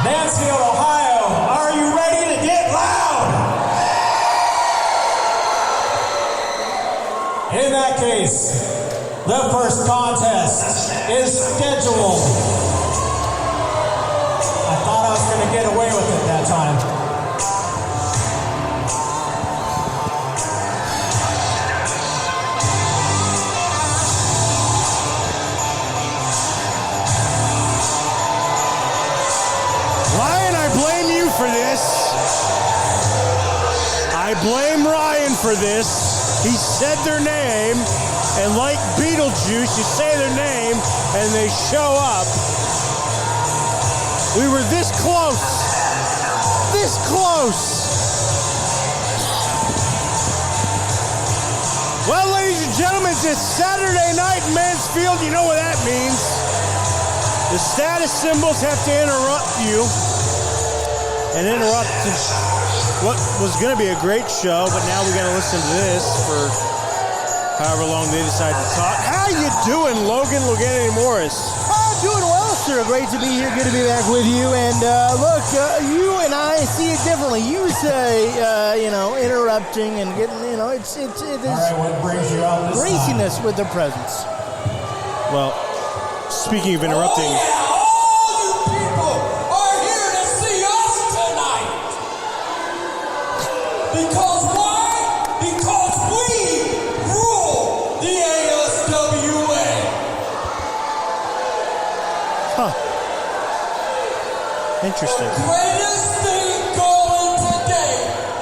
Mansfield, Ohio, are you ready to get loud? In that case, the first contest is scheduled. I thought I was going to get away with it that time. Ryan, I blame you for this. I blame Ryan for this. He said their name, and like Beetlejuice, you say their name, and they show up. We were this close. This close. Well, ladies and gentlemen, it's Saturday night in Mansfield. You know what that means. The status symbols have to interrupt you and interrupt what was going to be a great show, but now we got to listen to this for however long they decide to talk. How you doing, Logan Morris? Doing well, sir. Great to be here. Good to be back with you. And look, you and I see it differently. You say, interrupting and getting, it is All right, what brings you out this greasiness time? with their presence. Well, speaking of interrupting. Oh, yeah. All you people are here to see us tonight. Because why? Because we rule the ASWA. Huh. Interesting. The greatest thing going today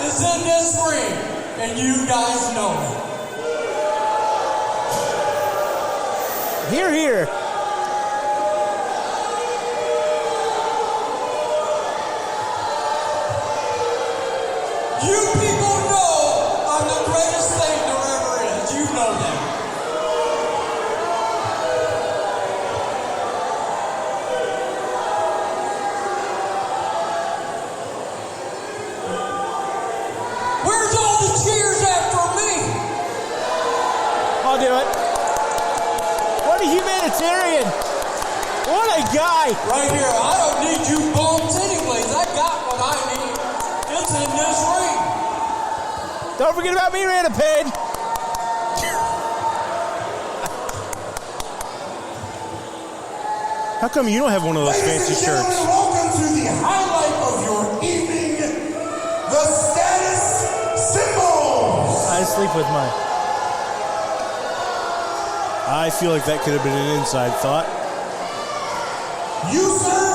is in this ring, and you guys know it. Here, here. You people know I'm the greatest thing there ever is. You know that. Where's all the cheers after me? I'll do it. What a humanitarian. What a guy. Right here. I don't need you bums anyways. I got what I need. It's in this ring. Don't forget about me, Ranapade. How come you don't have one of those fancy shirts? Welcome to the highlight of your evening, the status symbols. I sleep with mine. I feel like that could have been an inside thought. You, sir,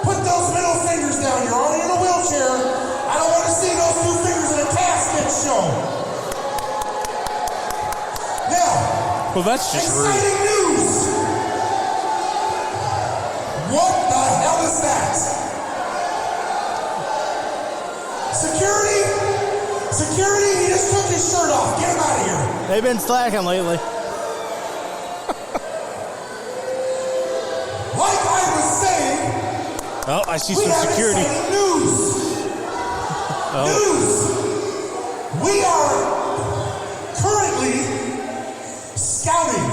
put those middle fingers down. You're already in a wheelchair. I don't want to see those two fingers in a casket shown. Now, Well, that's just rude. exciting news. What the hell is that? Security, he just took his shirt off. Get him out of here. They've been slacking lately. Like I was saying, Oh, I see we some have security. exciting news. Oh. News. We are currently scouting.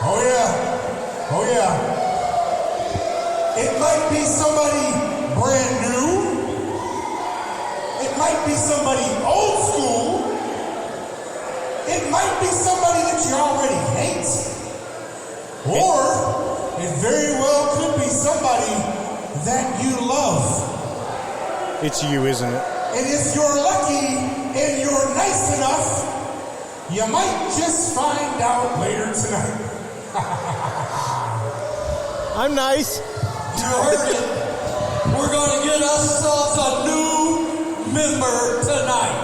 Oh yeah. It might be somebody brand new. It might be somebody old school. It might be somebody that you already hate. Or it very well could be somebody that you love. It's you, isn't it? And if you're lucky and you're nice enough, you might just find out later tonight. I'm nice. You heard it. We're going to get ourselves a new member tonight.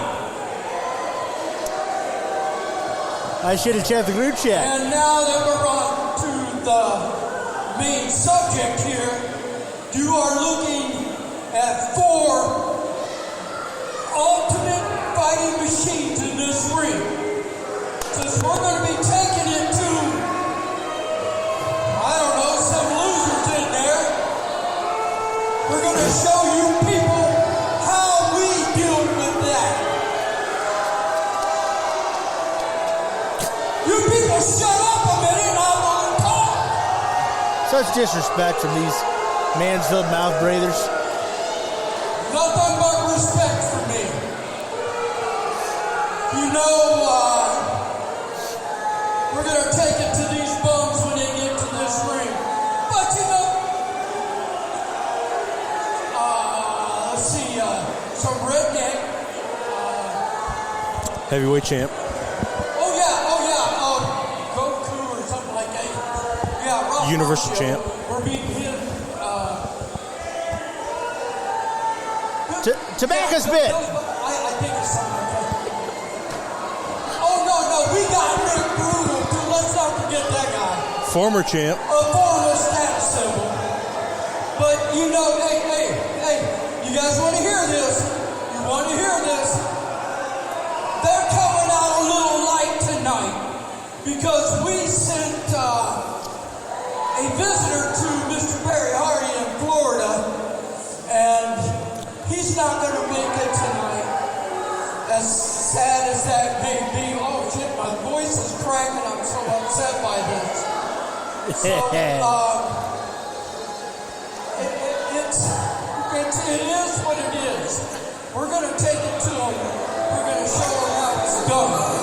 I should have checked the group chat. And now that we're on to the main subject here, you are looking at 4 ultimate fighting machines in this ring. Since we're going to be taking it to, I don't know, some losers in there, we're going to show you people how we deal with that. You people shut up a minute and I want to talk. Such disrespect from these Mansfield mouth breathers. Nothing but respect for me. You know, we're going to take it to these bums when they get to this ring. But you know, let's see, some redneck. Heavyweight champ. Goku or something like that. Yeah, Rock Universal Rockio. champ. We're beating him. Tobacco spit. I think it's something like that. Oh, no, we got Nick Brutal, too. Let's not forget that guy. Former champ. A former status symbol. But, you know, hey, you guys want to hear this? You want to hear this? They're coming out a little light tonight because we sent a visitor to Mr. Barry Hardy in Florida, and he's not going to make it tonight. As sad as that may be. Oh, shit, my voice is cracking. I'm so upset by this. So, it is what it is. We're going to take it to them. We're going to show them how it's done.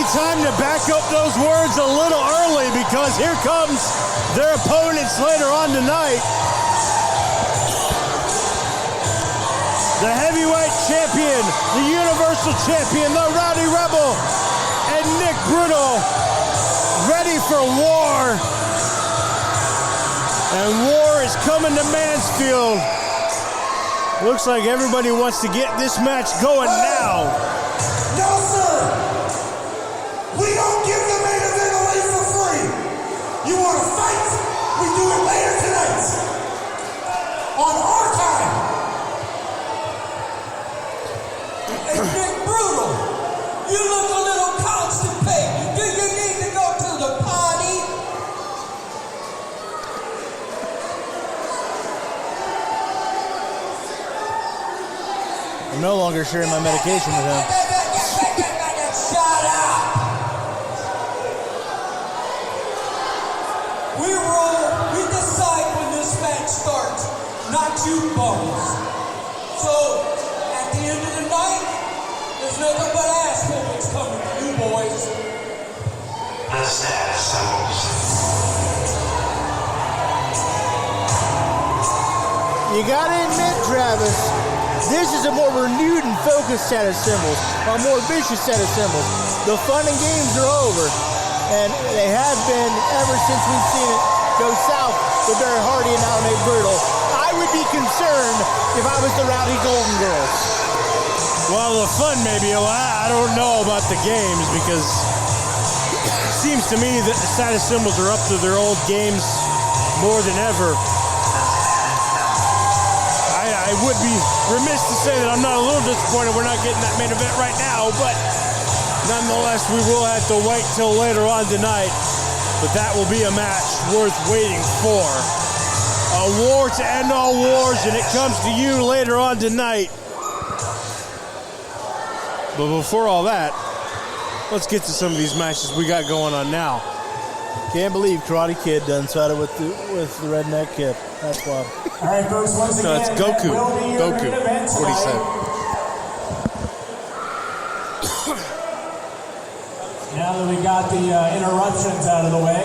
Time to back up those words a little early because here comes their opponents later on tonight. The heavyweight champion, the universal champion, the Rowdy Rebel, and Nick Brutal, ready for war. And war is coming to Mansfield. Looks like everybody wants to get this match going now. No, sir. We don't give the main event away for free. You want to fight? We do it later tonight. On our time. Hey, Nick Brutal, you look a little constipated. Do you need to go to the potty? I'm no longer sharing my medication with him. Shut up! We decide when this match starts, not you bums. So, at the end of the night, there's nothing but ass whoopings coming to you boys. The status symbols. You gotta admit, Travis, this is a more renewed and focused set of symbols, a more vicious set of symbols. The fun and games are over, and they have been ever since we've seen it go south with Barry Hardy and now Nick Brutal. I would be concerned if I was the Rowdy Golden Girls. Well, the fun maybe. I don't know about the games because it seems to me that the status symbols are up to their old games more than ever. I would be remiss to say that I'm not a little disappointed we're not getting that main event right now, but nonetheless, we will have to wait till later on tonight. But that will be a match worth waiting for. A war to end all wars, and it comes to you later on tonight. But before all that, let's get to some of these matches we got going on now. Can't believe Karate Kid done sided with the redneck kid. That's wild. All right, folks, once No, again, it's Goku. that will be your Goku. main event What he tonight. said. Now that we got the interruptions out of the way.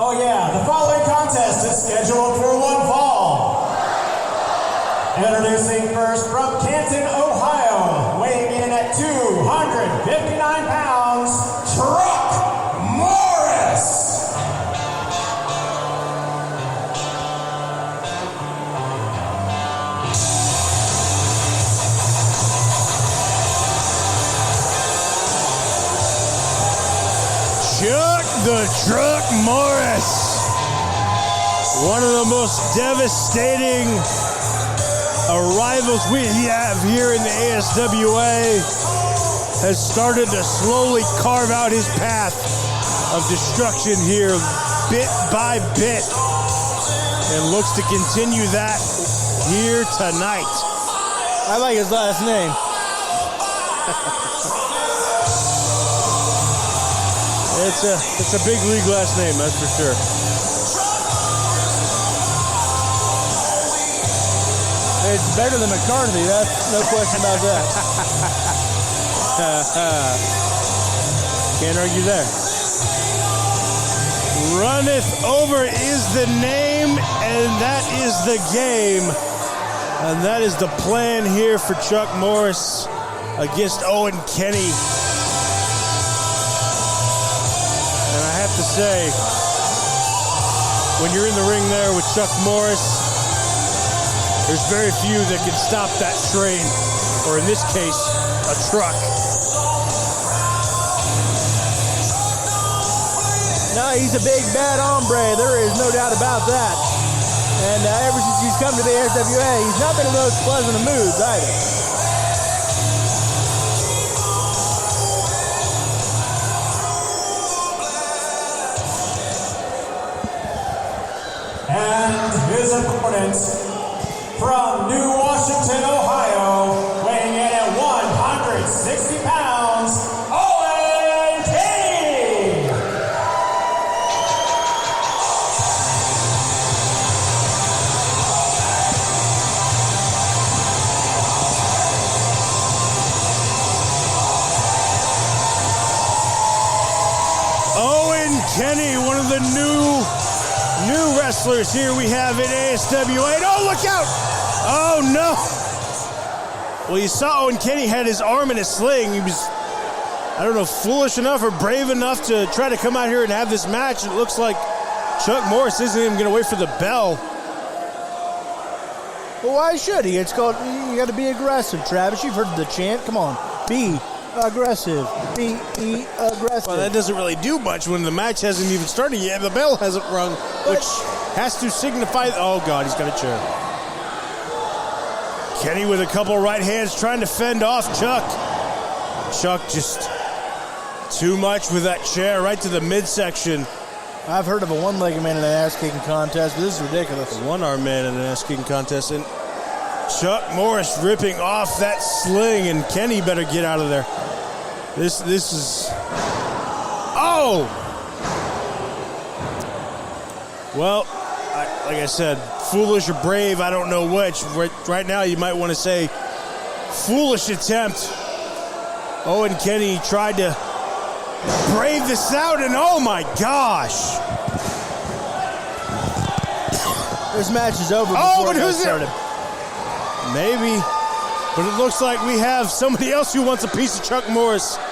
Oh yeah, the following contest is scheduled for one fall. Introducing first from Canton, Ohio, weighing in at 259 pounds, Truck Morris. Chuck the Truck Morris. One of the most devastating arrivals we have here in the ASWA. has started to slowly carve out his path of destruction here, bit by bit, and looks to continue that here tonight. I like his last name. It's a big league last name, that's for sure. It's better than McCarthy, that's no question about that. Can't argue there. Runneth over is the name, and that is the game. And that is the plan here for Chuck Morris against Owen Kenny. And I have to say, when you're in the ring there with Chuck Morris, there's very few that can stop that train, or in this case, a truck. No, he's a big, bad hombre. There is no doubt about that. And ever since he's come to the ASWA, he's not been in the most pleasant of moods either. And his opponent from New Washington, Ohio, weighing in at 160 pounds, Owen Kenny! Owen Kenny, one of the new wrestlers here we have in ASWA. Oh, look out! Oh, no! Well, you saw Owen Kenny had his arm in a sling. He was, I don't know, foolish enough or brave enough to try to come out here and have this match. It looks like Chuck Morris isn't even going to wait for the bell. Well, why should he? It's called, you got to be aggressive, Travis. You've heard the chant. Come on. Be aggressive. Be aggressive. Well, that doesn't really do much when the match hasn't even started yet. The bell hasn't rung, which has to signify... Oh, God, he's got a chair. Kenny with a couple right hands trying to fend off Chuck. Chuck just too much with that chair right to the midsection. I've heard of a one-legged man in an ass-kicking contest, but this is ridiculous. A one-armed man in an ass-kicking contest. And Chuck Morris ripping off that sling, and Kenny better get out of there. This is... Oh! Well, like I said, foolish or brave, I don't know which. Right now, you might want to say foolish attempt. Owen Kenny tried to brave this out, and oh my gosh! This match is over before but it who's started. Maybe, but it looks like we have somebody else who wants a piece of Chuck Morris. Hey,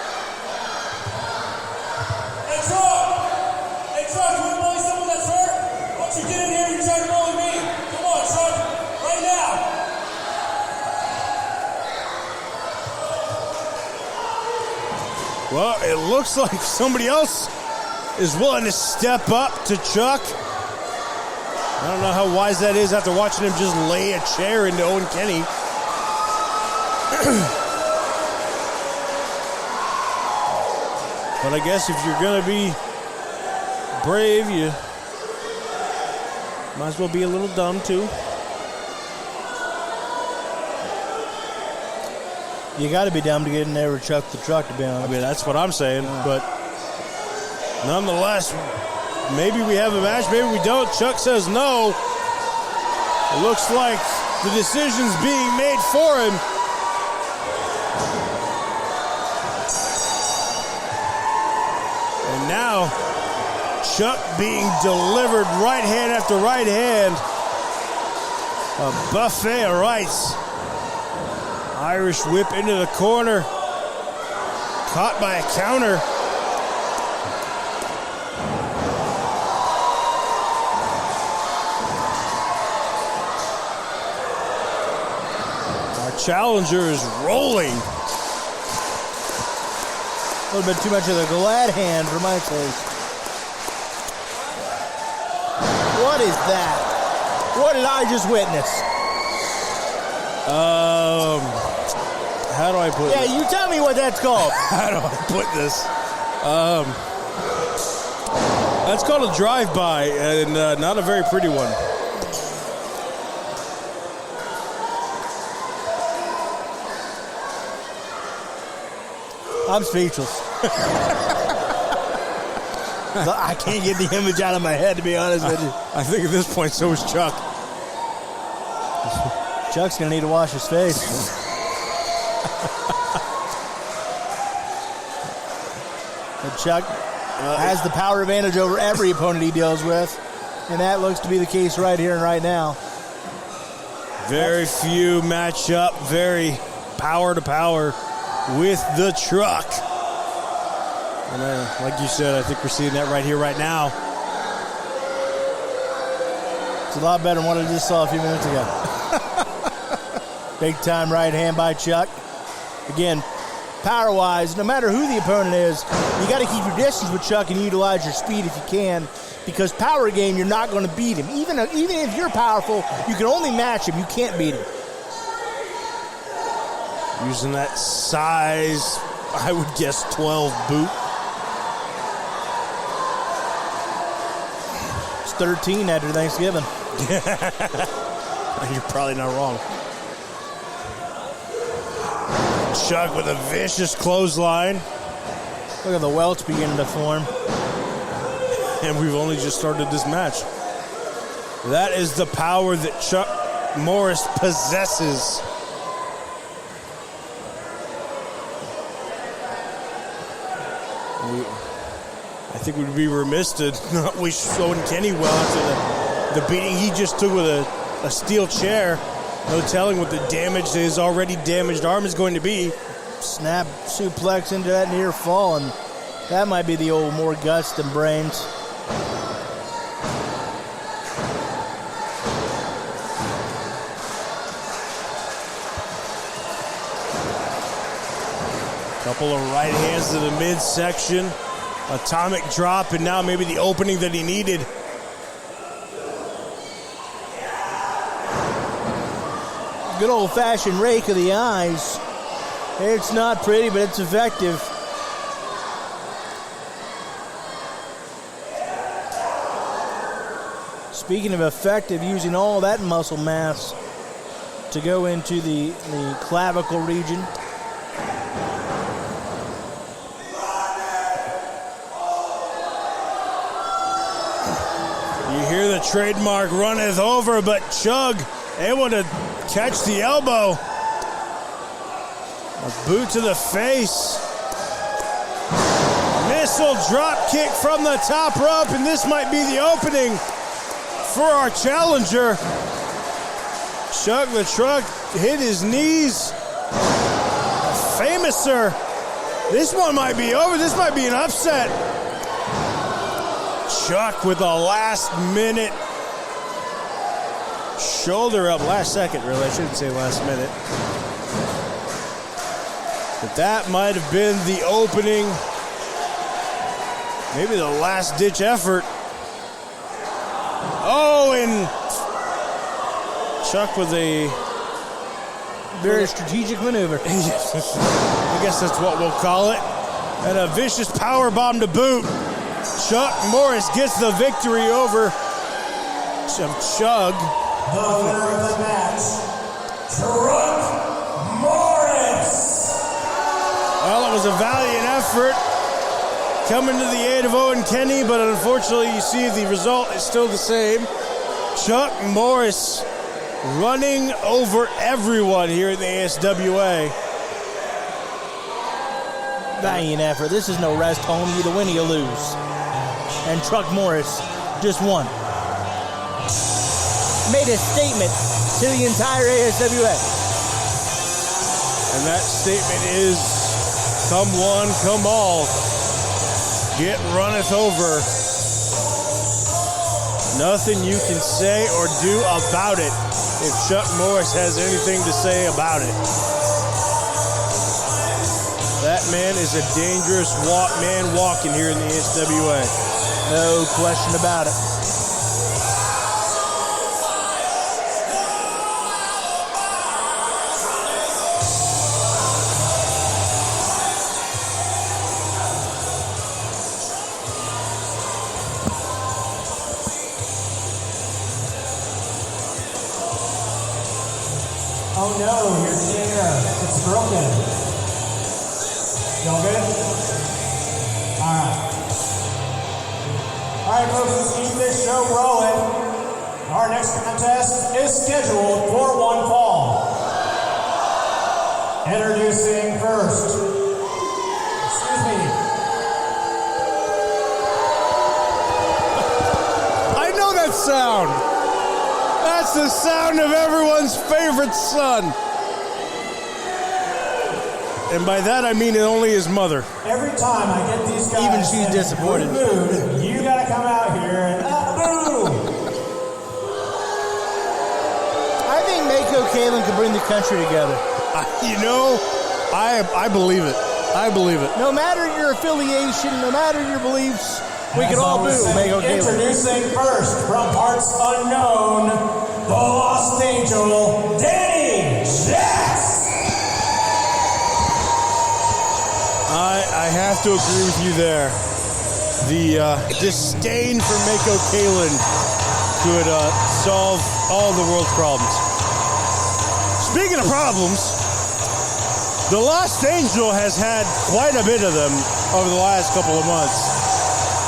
Truck, you want to bully someone that's hurt? Why don't you get in here and try to bully me? Come on, Truck, right now. Well, it looks like somebody else is willing to step up to Chuck. I don't know how wise that is after watching him just lay a chair into Owen Kenny. But I guess if you're going to be brave, you might as well be a little dumb, too. You got to be dumb to get in there with Chuck the Truck, to be honest. I mean, that's what I'm saying, but nonetheless, maybe we have a match, maybe we don't. Chuck says no. It looks like the decision's being made for him. And now, Chuck being delivered right hand after right hand. A buffet of rights. Irish whip into the corner. Caught by a counter. Our challenger is rolling. A little bit too much of the glad hand for my taste. What is that? What did I just witness? how do I put Yeah, this? you tell me what that's called. How do I put this? That's called a drive-by, and not a very pretty one. I'm speechless. I can't get the image out of my head, to be honest with you. I think at this point, so is Chuck. Chuck's going to need to wash his face. But Chuck has the power advantage over every opponent he deals with, and that looks to be the case right here and right now. Very few match up, very power to power with the truck. And like you said, I think we're seeing that right here, right now. It's a lot better than what I just saw a few minutes ago. Big time right hand by Chuck. Again, power-wise, no matter who the opponent is, you got to keep your distance with Chuck and utilize your speed if you can, because power game, you're not going to beat him. Even if you're powerful, you can only match him. You can't beat him. Using that size, I would guess 12 boot. It's 13 after Thanksgiving. You're probably not wrong. Chuck with a vicious clothesline. Look at the welts beginning to form. And we've only just started this match. That is the power that Chuck Morris possesses. I think we'd be remiss to not wish Owen Kenny well after the beating he just took with a steel chair. No telling what the damage to his already damaged arm is going to be. Snap suplex into that near fall, and that might be the old more guts than brains. Couple of right hands to the midsection. Atomic drop, and now maybe the opening that he needed. Good old-fashioned rake of the eyes. It's not pretty, but it's effective. Speaking of effective, using all that muscle mass to go into the clavicle region. You hear the trademark runneth over, but Chug able to catch the elbow. A boot to the face. Missile drop kick from the top rope, and this might be the opening for our challenger. Chug the Truck hit his knees. Famouser. This one might be over. This might be an upset. Chuck with a last minute shoulder up. Last second, really. I shouldn't say last minute. But that might have been the opening. Maybe the last ditch effort. Oh, and Chuck with a very strategic maneuver. I guess that's what we'll call it. And a vicious power bomb to boot. Chuck Morris gets the victory over some Chug. The winner of the match, Chuck Morris. Well, it was a valiant effort coming to the aid of Owen Kenny, but unfortunately you see the result is still the same. Chuck Morris running over everyone here in the ASWA. Valiant effort. This is no rest home. You either win or you lose. And Chuck Morris just won. Made a statement to the entire ASWA. And that statement is, come one, come all. Get runneth over. Nothing you can say or do about it if Chuck Morris has anything to say about it. That man is a dangerous man walking here in the ASWA. No question about it. broken. Y'all good? Alright. Alright, folks, let's keep this show rolling. Our next contest is scheduled for one fall. Introducing first. Excuse me. I know that sound. That's the sound of everyone's favorite son. And by that I mean only his mother. Every time I get these guys Even she's in a disappointed. good mood, you gotta come out here and boom! I think Mako Kalen could bring the country together. You know, I believe it. I believe it. No matter your affiliation, no matter your beliefs, we As can all boo always said, Mako Kalen. Introducing first from parts unknown, the Lost Angel, Danny Jax. I have to agree with you there. The disdain for Mako Kalen could solve all the world's problems. Speaking of problems, the Lost Angel has had quite a bit of them over the last couple of months.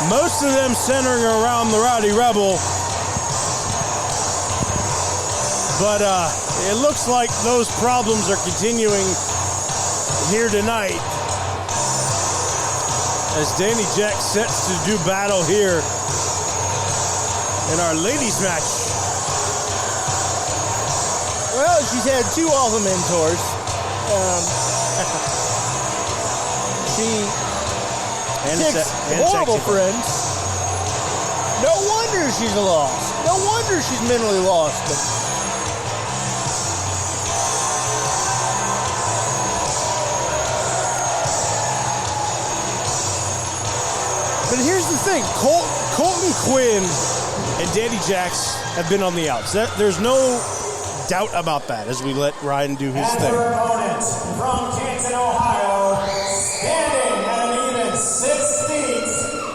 Most of them centering around the Rowdy Rebel. But it looks like those problems are continuing here tonight as Danny Jax sets to do battle here in our ladies match. Well, she's had 2 awful mentors. She picks horrible friends. No wonder she's lost. No wonder she's mentally lost. But here's the thing, Colton Quinn and Danny Jax have been on the outs. There's no doubt about that as we let Ryan do his And thing. her opponent from Canton, Ohio, standing at an even 6 feet,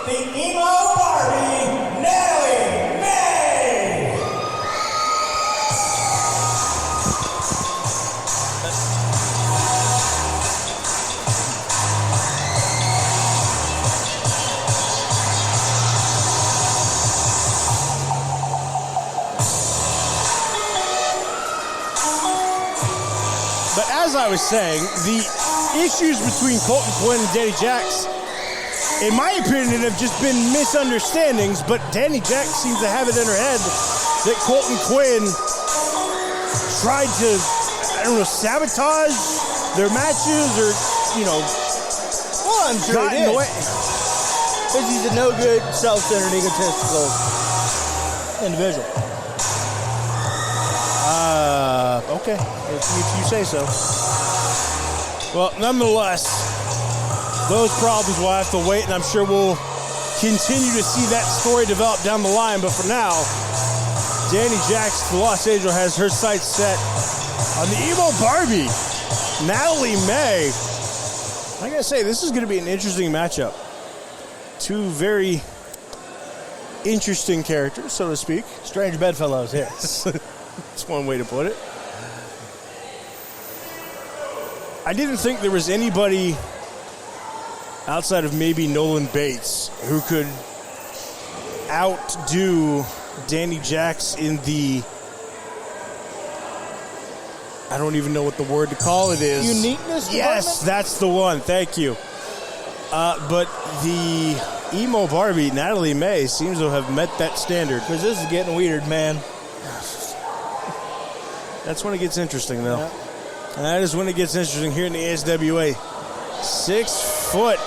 the emo Barbie, Natalie May. But as I was saying, the issues between Colton Quinn and Danny Jax, in my opinion, have just been misunderstandings, but Danny Jax seems to have it in her head that Colton Quinn tried to, I don't know, sabotage their matches or, you know, Well, I'm sure got it in the is. way. Because he's a no-good, self-centered, egotistical individual. Okay, if you say so. Well, nonetheless, those problems will have to wait, and I'm sure we'll continue to see that story develop down the line. But for now, Danny Jax, the Los Angeles, has her sights set on the emo Barbie, Natalie May. I gotta say, this is going to be an interesting matchup. 2 very interesting characters, so to speak. Strange bedfellows, yes. That's one way to put it. I didn't think there was anybody outside of maybe Nolan Bates who could outdo Danny Jax in the, I don't even know what the word to call it is. Uniqueness Yes, department? that's the one. Thank you. But the emo Barbie, Natalie May, seems to have met that standard. Because this is getting weird, man. That's when it gets interesting, though. Yeah. And that is when it gets interesting here in the ASWA. 6 foot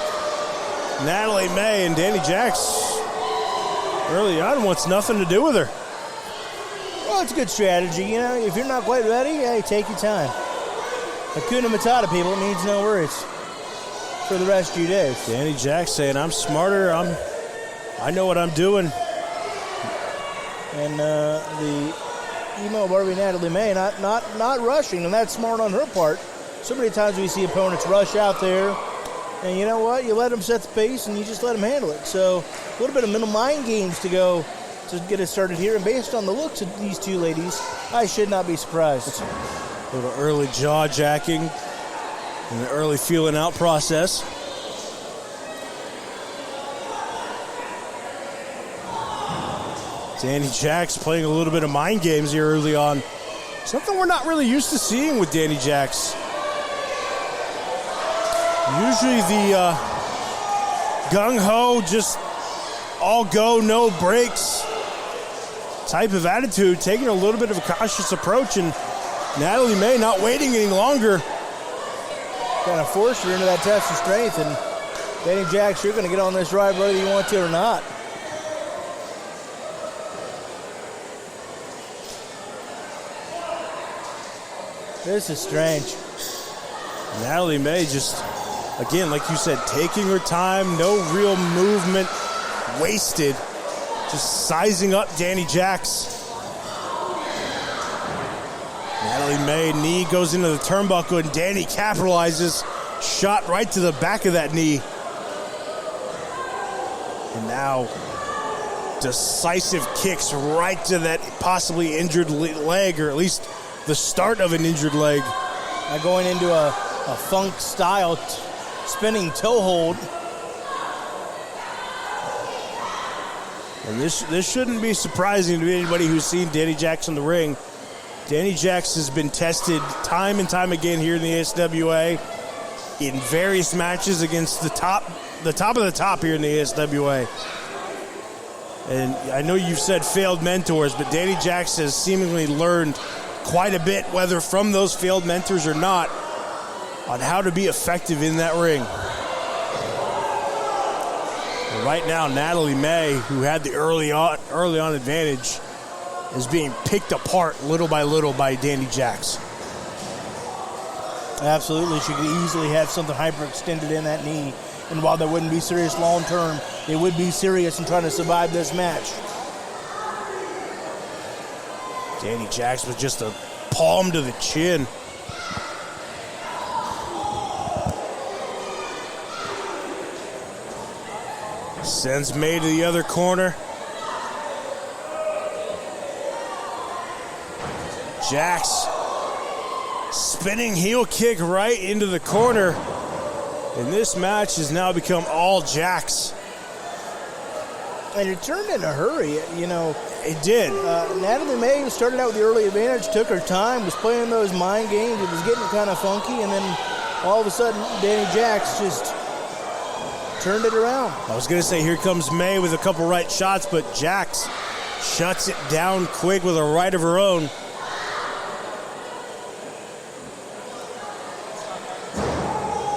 Natalie May and Danny Jax early on wants nothing to do with her. Well, it's a good strategy. You know, if you're not quite ready, hey, take your time. Hakuna Matata, people, it means no worries for the rest of your days. Danny Jax saying, I'm smarter, I know what I'm doing. And the emo Barbie Natalie May not rushing, and that's smart on her part. So many times we see opponents rush out there, and you know what? You let them set the pace, and you just let them handle it. So a little bit of mental mind games to go to get us started here. And based on the looks of these 2 ladies, I should not be surprised. A little early jaw jacking. in the early feeling out process. Danny Jax playing a little bit of mind games here early on. Something we're not really used to seeing with Danny Jax. Usually the gung-ho, just all go, no breaks type of attitude, taking a little bit of a cautious approach, and Natalie May not waiting any longer. Kind of forced her into that test of strength, and Danny Jax, you're going to get on this ride whether you want to or not. This is strange. Natalie May just, again, like you said, taking her time, no real movement wasted, just sizing up Danny Jax. Natalie May, knee goes into the turnbuckle, and Danny capitalizes, shot right to the back of that knee. And now, decisive kicks right to that possibly injured leg, or at least the start of an injured leg. Now going into a funk style spinning toe hold. And this shouldn't be surprising to anybody who's seen Danny Jax in the ring. Danny Jax has been tested time and time again here in the ASWA in various matches against the top of the top here in the ASWA. And I know you've said failed mentors, but Danny Jax has seemingly learned quite a bit, whether from those failed mentors or not, on how to be effective in that ring. And right now, Natalie May, who had the early on advantage, is being picked apart little by little by Danny Jax. Absolutely, she could easily have something hyperextended in that knee, and while that wouldn't be serious long term, it would be serious in trying to survive this match. Danny Jax with just a palm to the chin. Sends May to the other corner. Jax spinning heel kick right into the corner. And this match has now become all Jax. And it turned in a hurry, you know. It did. Natalie May started out with the early advantage, took her time, was playing those mind games, it was getting kind of funky, and then all of a sudden, Danny Jax just turned it around. I was going to say, here comes May with a couple right shots, but Jax shuts it down quick with a right of her own.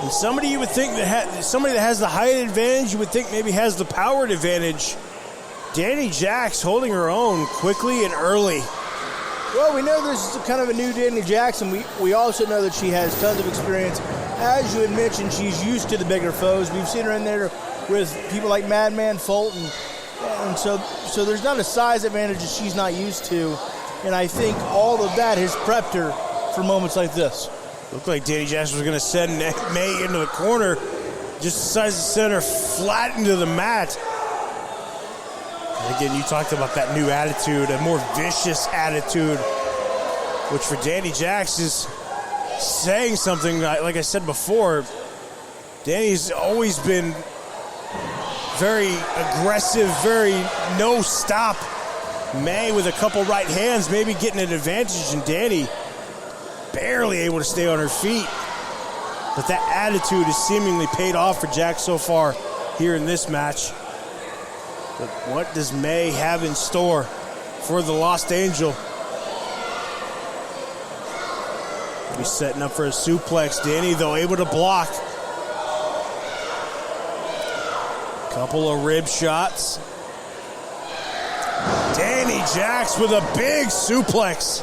And somebody you would think somebody that has the height advantage, you would think maybe has the power advantage. Danny Jax holding her own quickly and early. Well, we know this is kind of a new Danny Jax, and we also know that she has tons of experience. As you had mentioned, she's used to the bigger foes. We've seen her in there with people like Madman Fulton, and so there's not a size advantage that she's not used to. And I think all of that has prepped her for moments like this. Looked like Danny Jax was going to send May into the corner, just decides to send her flat into the mat. And again, you talked about that new attitude, a more vicious attitude, which for Danny Jax is saying something. Like I said before, Danny's always been very aggressive, very no stop. May with a couple right hands, maybe getting an advantage, and Danny barely able to stay on her feet. But that attitude has seemingly paid off for Jax so far here in this match. But what does May have in store for the Lost Angel? He's setting up for a suplex. Danny, though, able to block. Couple of rib shots. Danny Jax with a big suplex.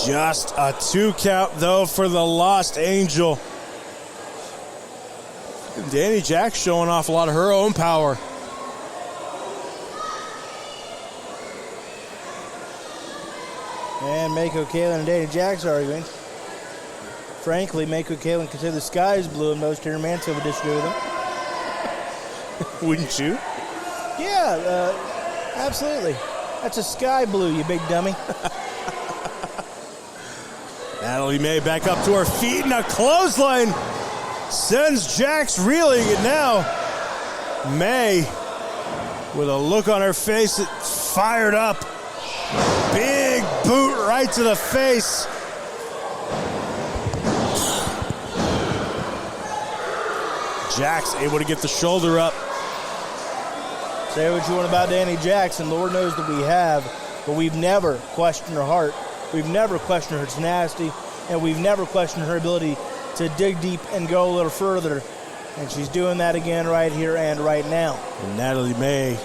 Just a 2 count, though, for the Lost Angel. Danny Jax showing off a lot of her own power. And Mako Kalen and Danny Jax arguing. Frankly, Mako Kalen could say the sky is blue, and most Terry Mansfield would disagree with him. Wouldn't you? Yeah, absolutely. That's a sky blue, you big dummy. Natalie May back up to her feet, and a clothesline sends Jax reeling. And now May, with a look on her face that's fired up. Big boot right to the face. Jax able to get the shoulder up. Say what you want about Danny Jackson. Lord knows that we have, but we've never questioned her heart. We've never questioned her tenacity, and we've never questioned her ability to dig deep and go a little further. And she's doing that again right here and right now. And Natalie May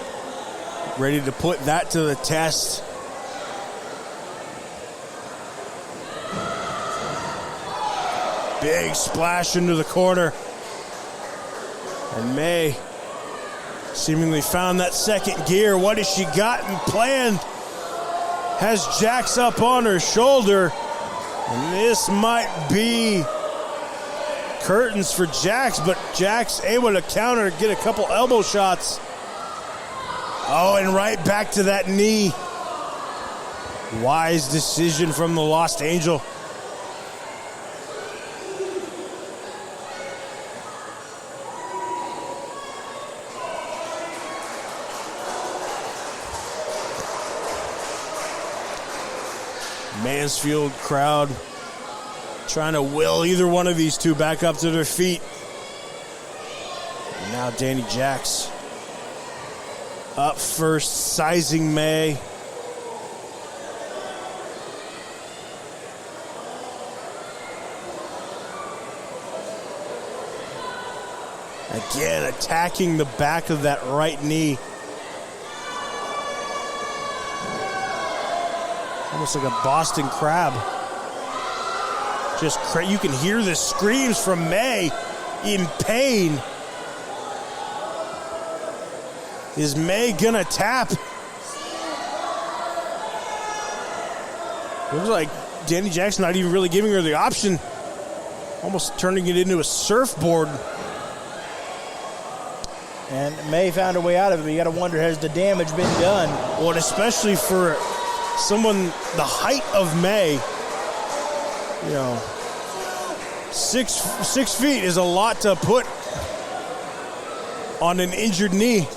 ready to put that to the test. Big splash into the corner. And May seemingly found that second gear. What has she got in plan? Has Jax up on her shoulder. And this might be curtains for Jax, but Jax able to counter, get a couple elbow shots. Oh, and right back to that knee. Wise decision from the Lost Angel. Mansfield crowd trying to will either one of these two back up to their feet. And now Danny Jax up first, sizing May. Again, attacking the back of that right knee. Almost like a Boston crab. Just you can hear the screams from May in pain. Is May gonna tap? Looks like Danny Jackson not even really giving her the option. Almost turning it into a surfboard. And May found her way out of it, but you got to wonder, has the damage been done? Well, and especially for someone the height of May, you know, 6 feet is a lot to put on an injured knee.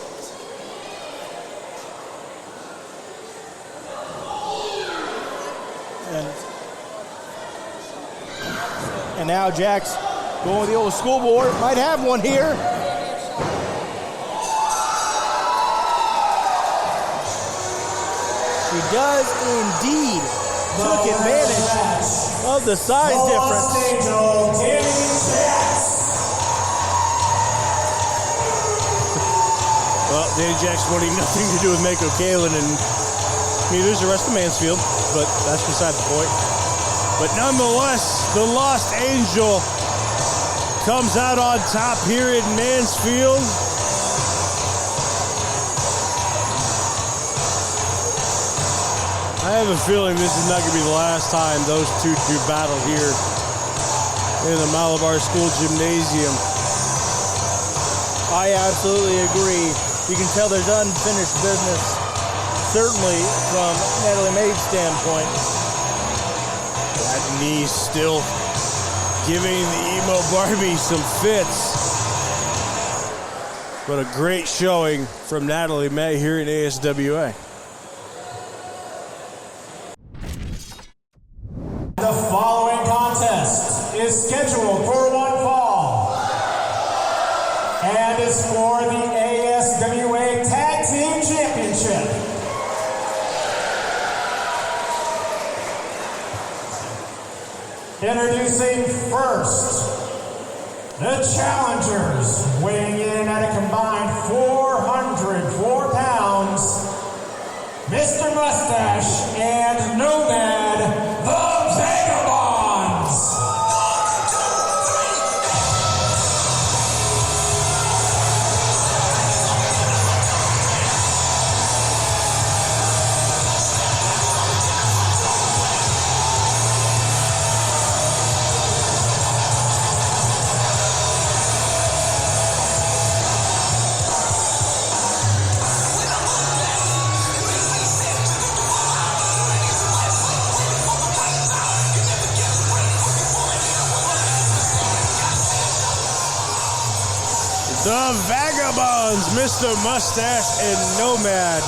And now Jax going with the old school board. Might have one here. She does indeed took advantage of the size difference. Well, Danny Jackson wanting nothing to do with Mako Kalin, and neither is the rest of Mansfield, but that's beside the point. But nonetheless, the Lost Angel comes out on top here in Mansfield. I have a feeling this is not going to be the last time those two battle here in the Malabar School Gymnasium. I absolutely agree. You can tell there's unfinished business, certainly from Natalie May's standpoint. That knee still giving the emo Barbie some fits. But a great showing from Natalie May here in ASWA. The following contest is scheduled for one fall and is for the ASWA Tag Team Championship. Introducing first, the challengers, weighing in at a combined 404 pounds, Mr. Mustache and Nomad, the Vagabonds. The Vagabonds, Mr. Mustache and Nomad.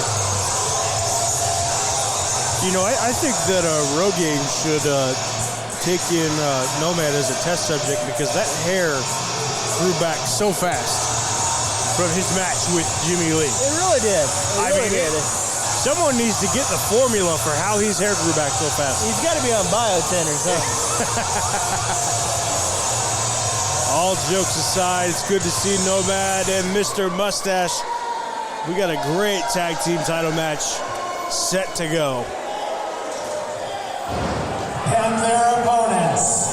You know, I think that Rogaine should take in Nomad as a test subject because that hair grew back so fast from his match with Jimmy Lee. It really did. It really did. Someone needs to get the formula for how his hair grew back so fast. He's got to be on biotin or something. All jokes aside, it's good to see Nomad and Mr. Mustache. We got a great tag team title match set to go. And their opponents.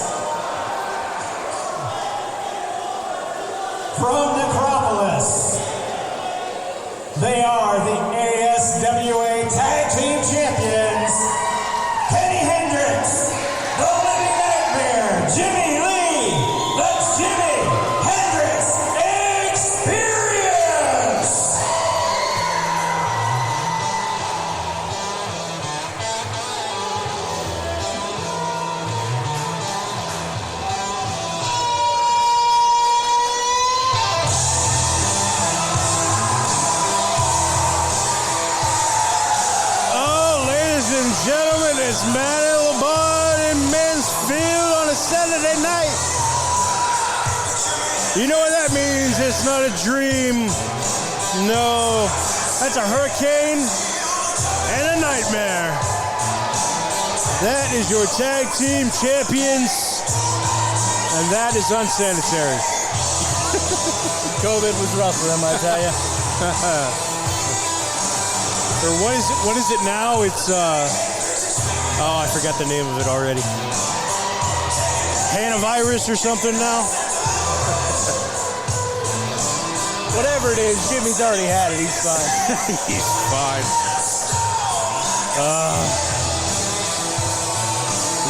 From Necropolis, they are the ASWA Tag Team Champions, Kenny Hendricks, the Living Nightmare, Jimmy Lee, the Jimmy Hendricks Experience. Gentlemen, it's Manny LeBon in Mansfield on a Saturday night. You know what that means? It's not a dream. No, that's a hurricane and a nightmare. That is your tag team champions, and that is unsanitary. COVID was rough for them, I tell you. Or what is it now? It's I forgot the name of it already. Hanavirus or something now? Whatever it is, Jimmy's already had it. He's fine. He's fine.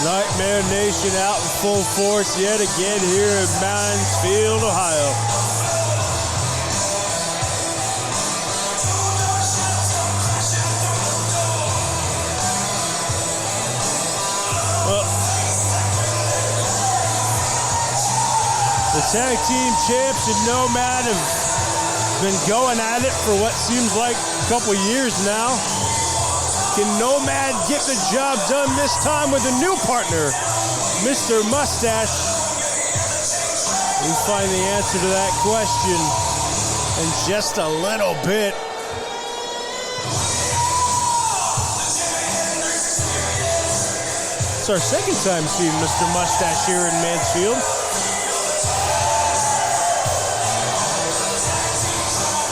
Nightmare Nation out in full force yet again here in Mansfield, Ohio. The tag team champs and Nomad have been going at it for what seems like a couple years now. Can Nomad get the job done this time with a new partner, Mr. Mustache? We find the answer to that question in just a little bit. It's our second time seeing Mr. Mustache here in Mansfield.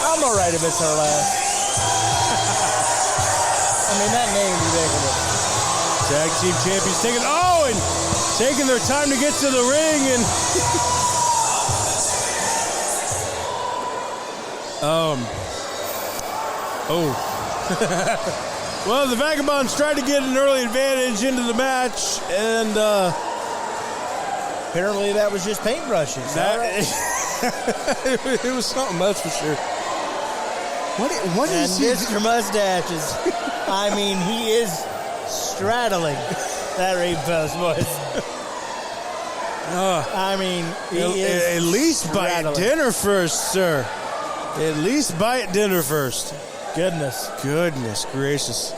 I'm all right if it's our last. I mean, that name's ridiculous. Tag team champions taking their time to get to the ring and well, the Vagabonds tried to get an early advantage into the match, and apparently that was just paintbrushes. It was something, that's for sure. What is Mr. Mustache is, I mean, he is straddling that ring post, boys. I mean, he is at least buy it dinner first, sir. At least buy it dinner first. Goodness gracious.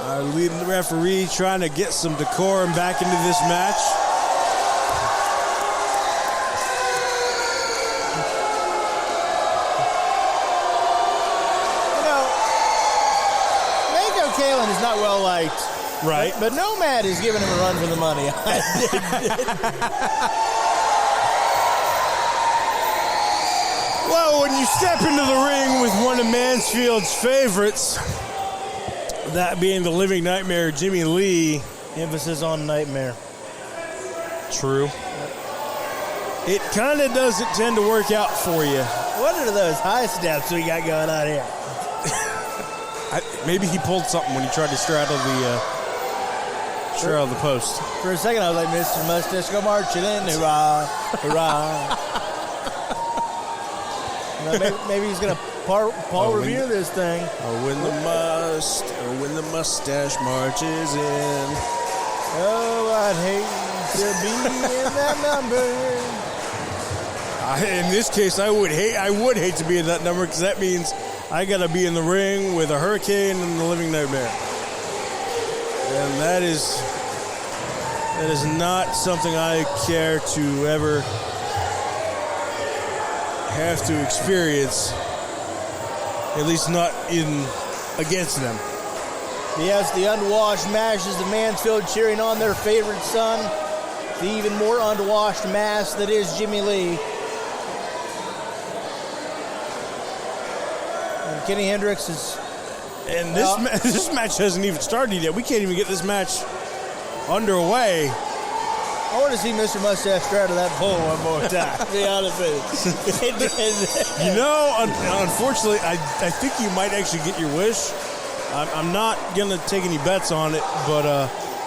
Our leading referee trying to get some decorum back into this match. Kalen is not well liked. Right. But Nomad is giving him a run for the money. Well, when you step into the ring with one of Mansfield's favorites, that being the Living Nightmare, Jimmy Lee. Emphasis on nightmare. True. It kind of doesn't tend to work out for you. What are those high steps we got going on here? Maybe he pulled something when he tried to straddle the post. For a second, I was like, Mr. Mustache, go marching in. Hurrah, hurrah. Maybe he's going to Paul review this thing. When the mustache marches in. Oh, I'd hate to be in that number. In this case, I would hate to be in that number, because that means I got to be in the ring with a hurricane and the living nightmare. And that is not something I care to ever have to experience, at least not against them. Yes, the unwashed masses of Mansfield cheering on their favorite son, the even more unwashed mass that is Jimmy Lee. And Kenny Hendricks is... And this match hasn't even started yet. We can't even get this match underway. I want to see Mr. Mustache straddle that pole one more time, to be honest with you. You know, unfortunately, I think you might actually get your wish. I'm not going to take any bets on it, but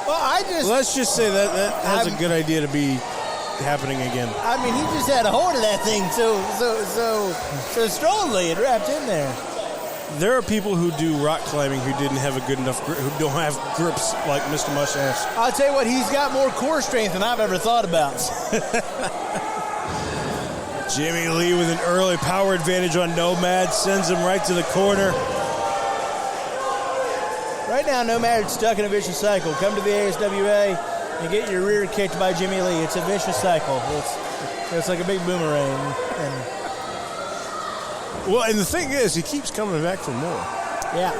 let's just say that has a good idea to be happening again. I mean, he just had a hold of that thing so strongly, it wrapped in there. There are people who do rock climbing who didn't have a good enough who don't have grips like Mr. Mustache. I'll tell you what, he's got more core strength than I've ever thought about. Jimmy Lee with an early power advantage on Nomad, sends him right to the corner. Right now, Nomad's stuck in a vicious cycle. Come to the ASWA and get your rear kicked by Jimmy Lee. It's a vicious cycle. It's like a big boomerang. Well, and the thing is, he keeps coming back for more. Yeah.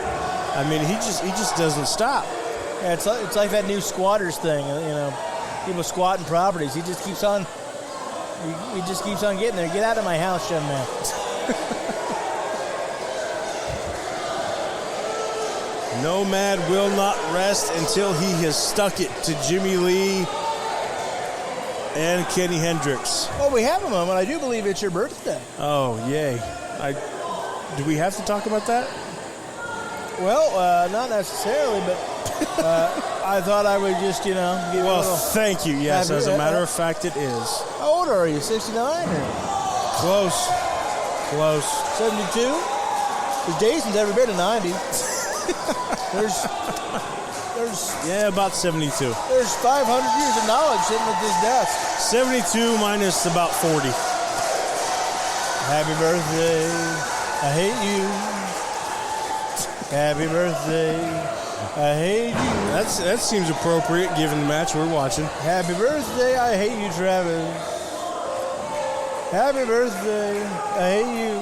I mean, he just doesn't stop. Yeah, it's like that new squatters thing, people squatting properties. He just keeps on getting there. Get out of my house, young man. Nomad will not rest until he has stuck it to Jimmy Lee and Kenny Hendricks. Well, we have a moment. I do believe it's your birthday. Oh, yay. Do we have to talk about that? Well, not necessarily, but I thought I would just, give you a little... Thank you. Yes, as a matter of fact, it is. How old are you, 69? Or? Close. 72? Because Jason's ever been to 90. There's about 72. There's 500 years of knowledge sitting at this desk. 72 minus about 40. Happy birthday, I hate you. Happy birthday, I hate you. That seems appropriate given the match we're watching. Happy birthday, I hate you, Travis. Happy birthday, I hate you.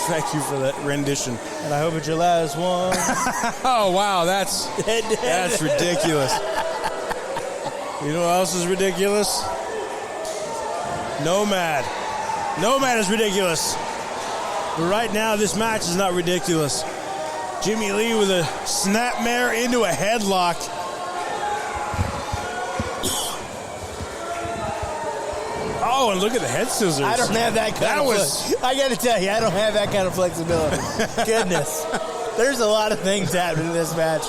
Thank you for that rendition. And I hope it's your last one. Oh, wow, that's ridiculous. You know what else is ridiculous? Nomad is ridiculous. But right now, this match is not ridiculous. Jimmy Lee with a snapmare into a headlock. Oh, and look at the head scissors. I don't have that kind of I got to tell you, I don't have that kind of flexibility. Goodness. There's a lot of things happening in this match.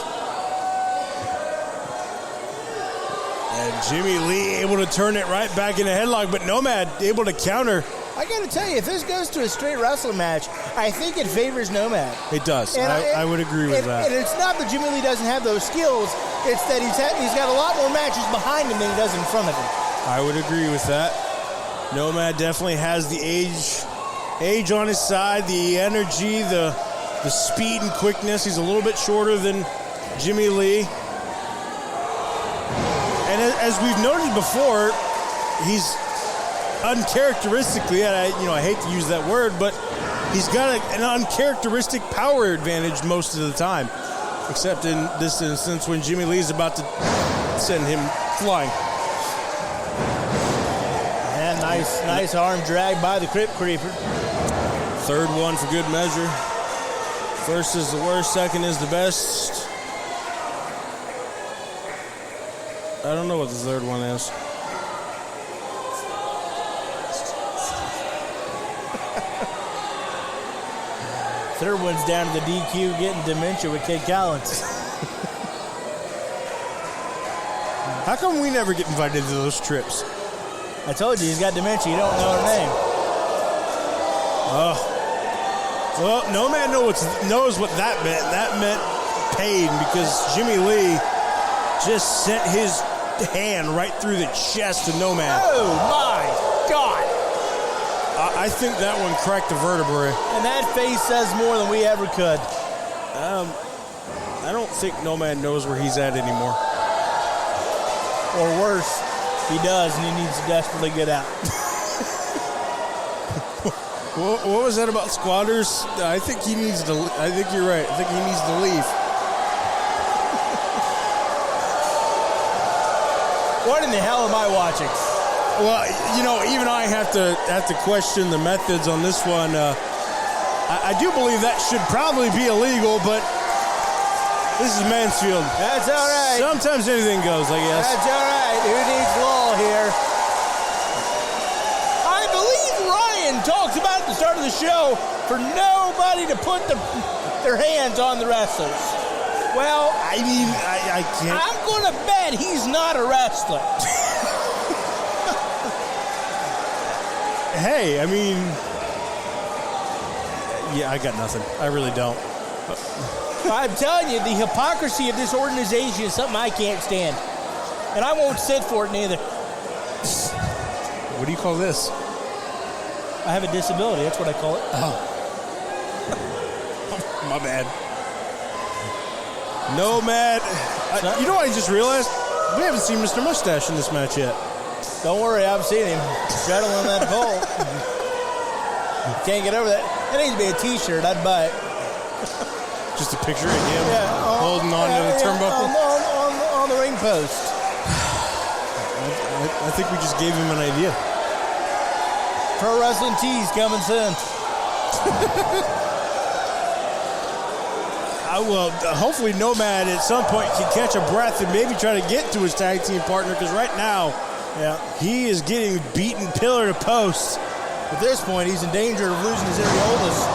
And Jimmy Lee able to turn it right back in a headlock, but Nomad able to counter. I got to tell you, if this goes to a straight wrestling match, I think it favors Nomad. It does. I would agree with that. And it's not that Jimmy Lee doesn't have those skills. It's that he's got a lot more matches behind him than he does in front of him. I would agree with that. Nomad definitely has the age on his side, the energy, the speed and quickness. He's a little bit shorter than Jimmy Lee. And as we've noted before, he's uncharacteristically, and I hate to use that word, but he's got an uncharacteristic power advantage most of the time, except in this instance when Jimmy Lee's about to send him flying. And nice arm drag by the Crypt Creeper. Third one for good measure. First is the worst, second is the best. I don't know what the third one is. Third one's down to the DQ getting dementia with Kid Collins. How come we never get invited to those trips? I told you, he's got dementia. You don't know her name. Oh. Well, no man knows what that meant. That meant pain because Jimmy Lee just sent his hand right through the chest of Nomad. Oh my God! I think that one cracked the vertebrae. And that face says more than we ever could. I don't think Nomad knows where he's at anymore. Or worse, he does, and he needs to desperately get out. What was that about Squatters? I think he needs to. I think you're right. I think he needs to leave. What in the hell am I watching? Well, you know, even I have to question the methods on this one. I do believe that should probably be illegal, but this is Mansfield. That's all right. Sometimes anything goes, I guess. That's all right. Who needs law here? I believe Ryan talked about at the start of the show for nobody to put their hands on the wrestlers. Well, I mean, I can't. I'm going to bet he's not a wrestler. Hey, I mean, yeah, I got nothing. I really don't. I'm telling you, the hypocrisy of this organization is something I can't stand. And I won't sit for it neither. What do you call this? I have a disability. That's what I call it. Oh. My bad. Nomad. You know what I just realized? We haven't seen Mr. Mustache in this match yet. Don't worry, I've seen him straddling on that pole. Can't get over that. That needs to be a T-shirt. I'd buy it. Just a picture of him holding on to the turnbuckle? On the ring post. I think we just gave him an idea. Pro Wrestling Tees coming soon. Well, hopefully Nomad at some point can catch a breath and maybe try to get to his tag team partner, because right now, he is getting beaten pillar to post. At this point, he's in danger of losing his areolas.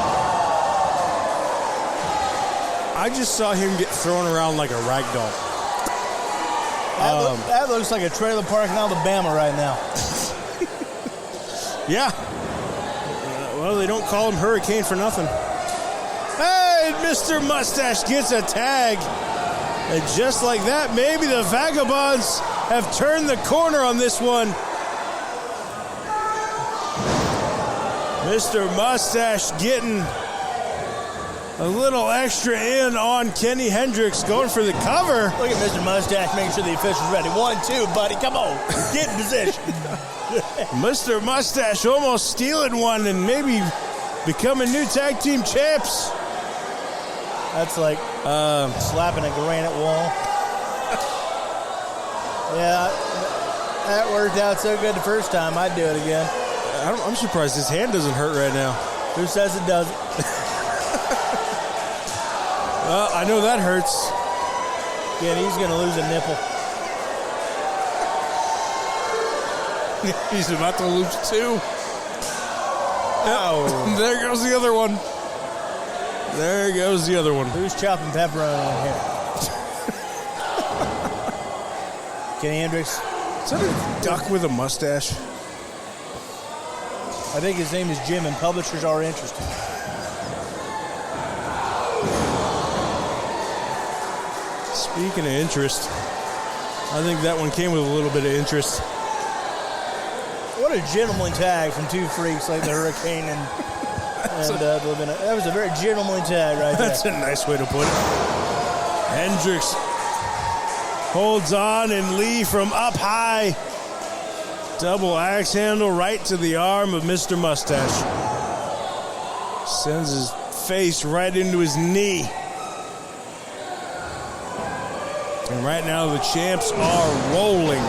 I just saw him get thrown around like a rag doll. That looks like a trailer park in Alabama right now. Yeah. Well, they don't call him Hurricane for nothing. Hey, Mr. Mustache gets a tag. And just like that, maybe the Vagabonds have turned the corner on this one. Mr. Mustache getting a little extra in on Kenny Hendricks, going for the cover. Look at Mr. Mustache making sure the official's ready. 1, 2, buddy. Come on. Get in position. Mr. Mustache almost stealing one and maybe becoming new tag team champs. That's like slapping a granite wall. Yeah, that worked out so good the first time. I'd do it again. I'm surprised his hand doesn't hurt right now. Who says it doesn't? Well, I know that hurts. Yeah, he's going to lose a nipple. He's about to lose 2. Oh. There goes the other one. There goes the other one. Who's chopping pepperoni in here? Kenny Hendricks. Is that a duck with a mustache? I think his name is Jim, and publishers are interested. Speaking of interest, I think that one came with a little bit of interest. What a gentlemanly tag from two freaks like the Hurricane and that was a very gentlemanly tag right there. That's a nice way to put it. Hendricks holds on, and Lee from up high. Double axe handle right to the arm of Mr. Mustache. Sends his face right into his knee. And right now the champs are rolling.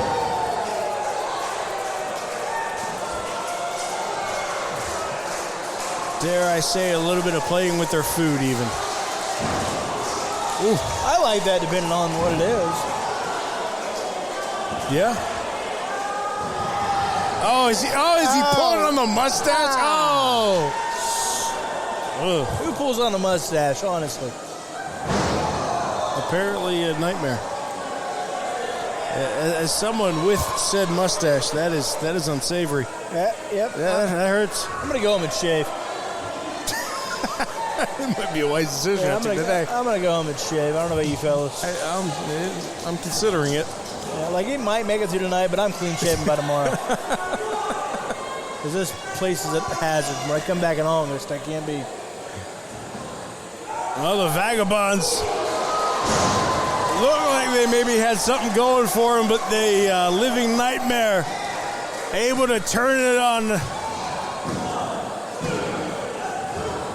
Dare I say, a little bit of playing with their food even. Ooh. I like that depending on what it is. Yeah. Oh, is he pulling on the mustache? Oh. Ugh. Who pulls on the mustache, honestly? Apparently a nightmare. As someone with said mustache, that is unsavory. Yep. That hurts. I'm going to go home and shave. It might be a wise decision Yeah, after today. I'm gonna go home and shave. I don't know about you fellas. I'm considering it. Yeah, like it might make it through tonight, but I'm clean shaven by tomorrow. Because this place is a hazard. When I come back in August, I can't be. Well, the Vagabonds look like they maybe had something going for them, but the Living Nightmare able to turn it on.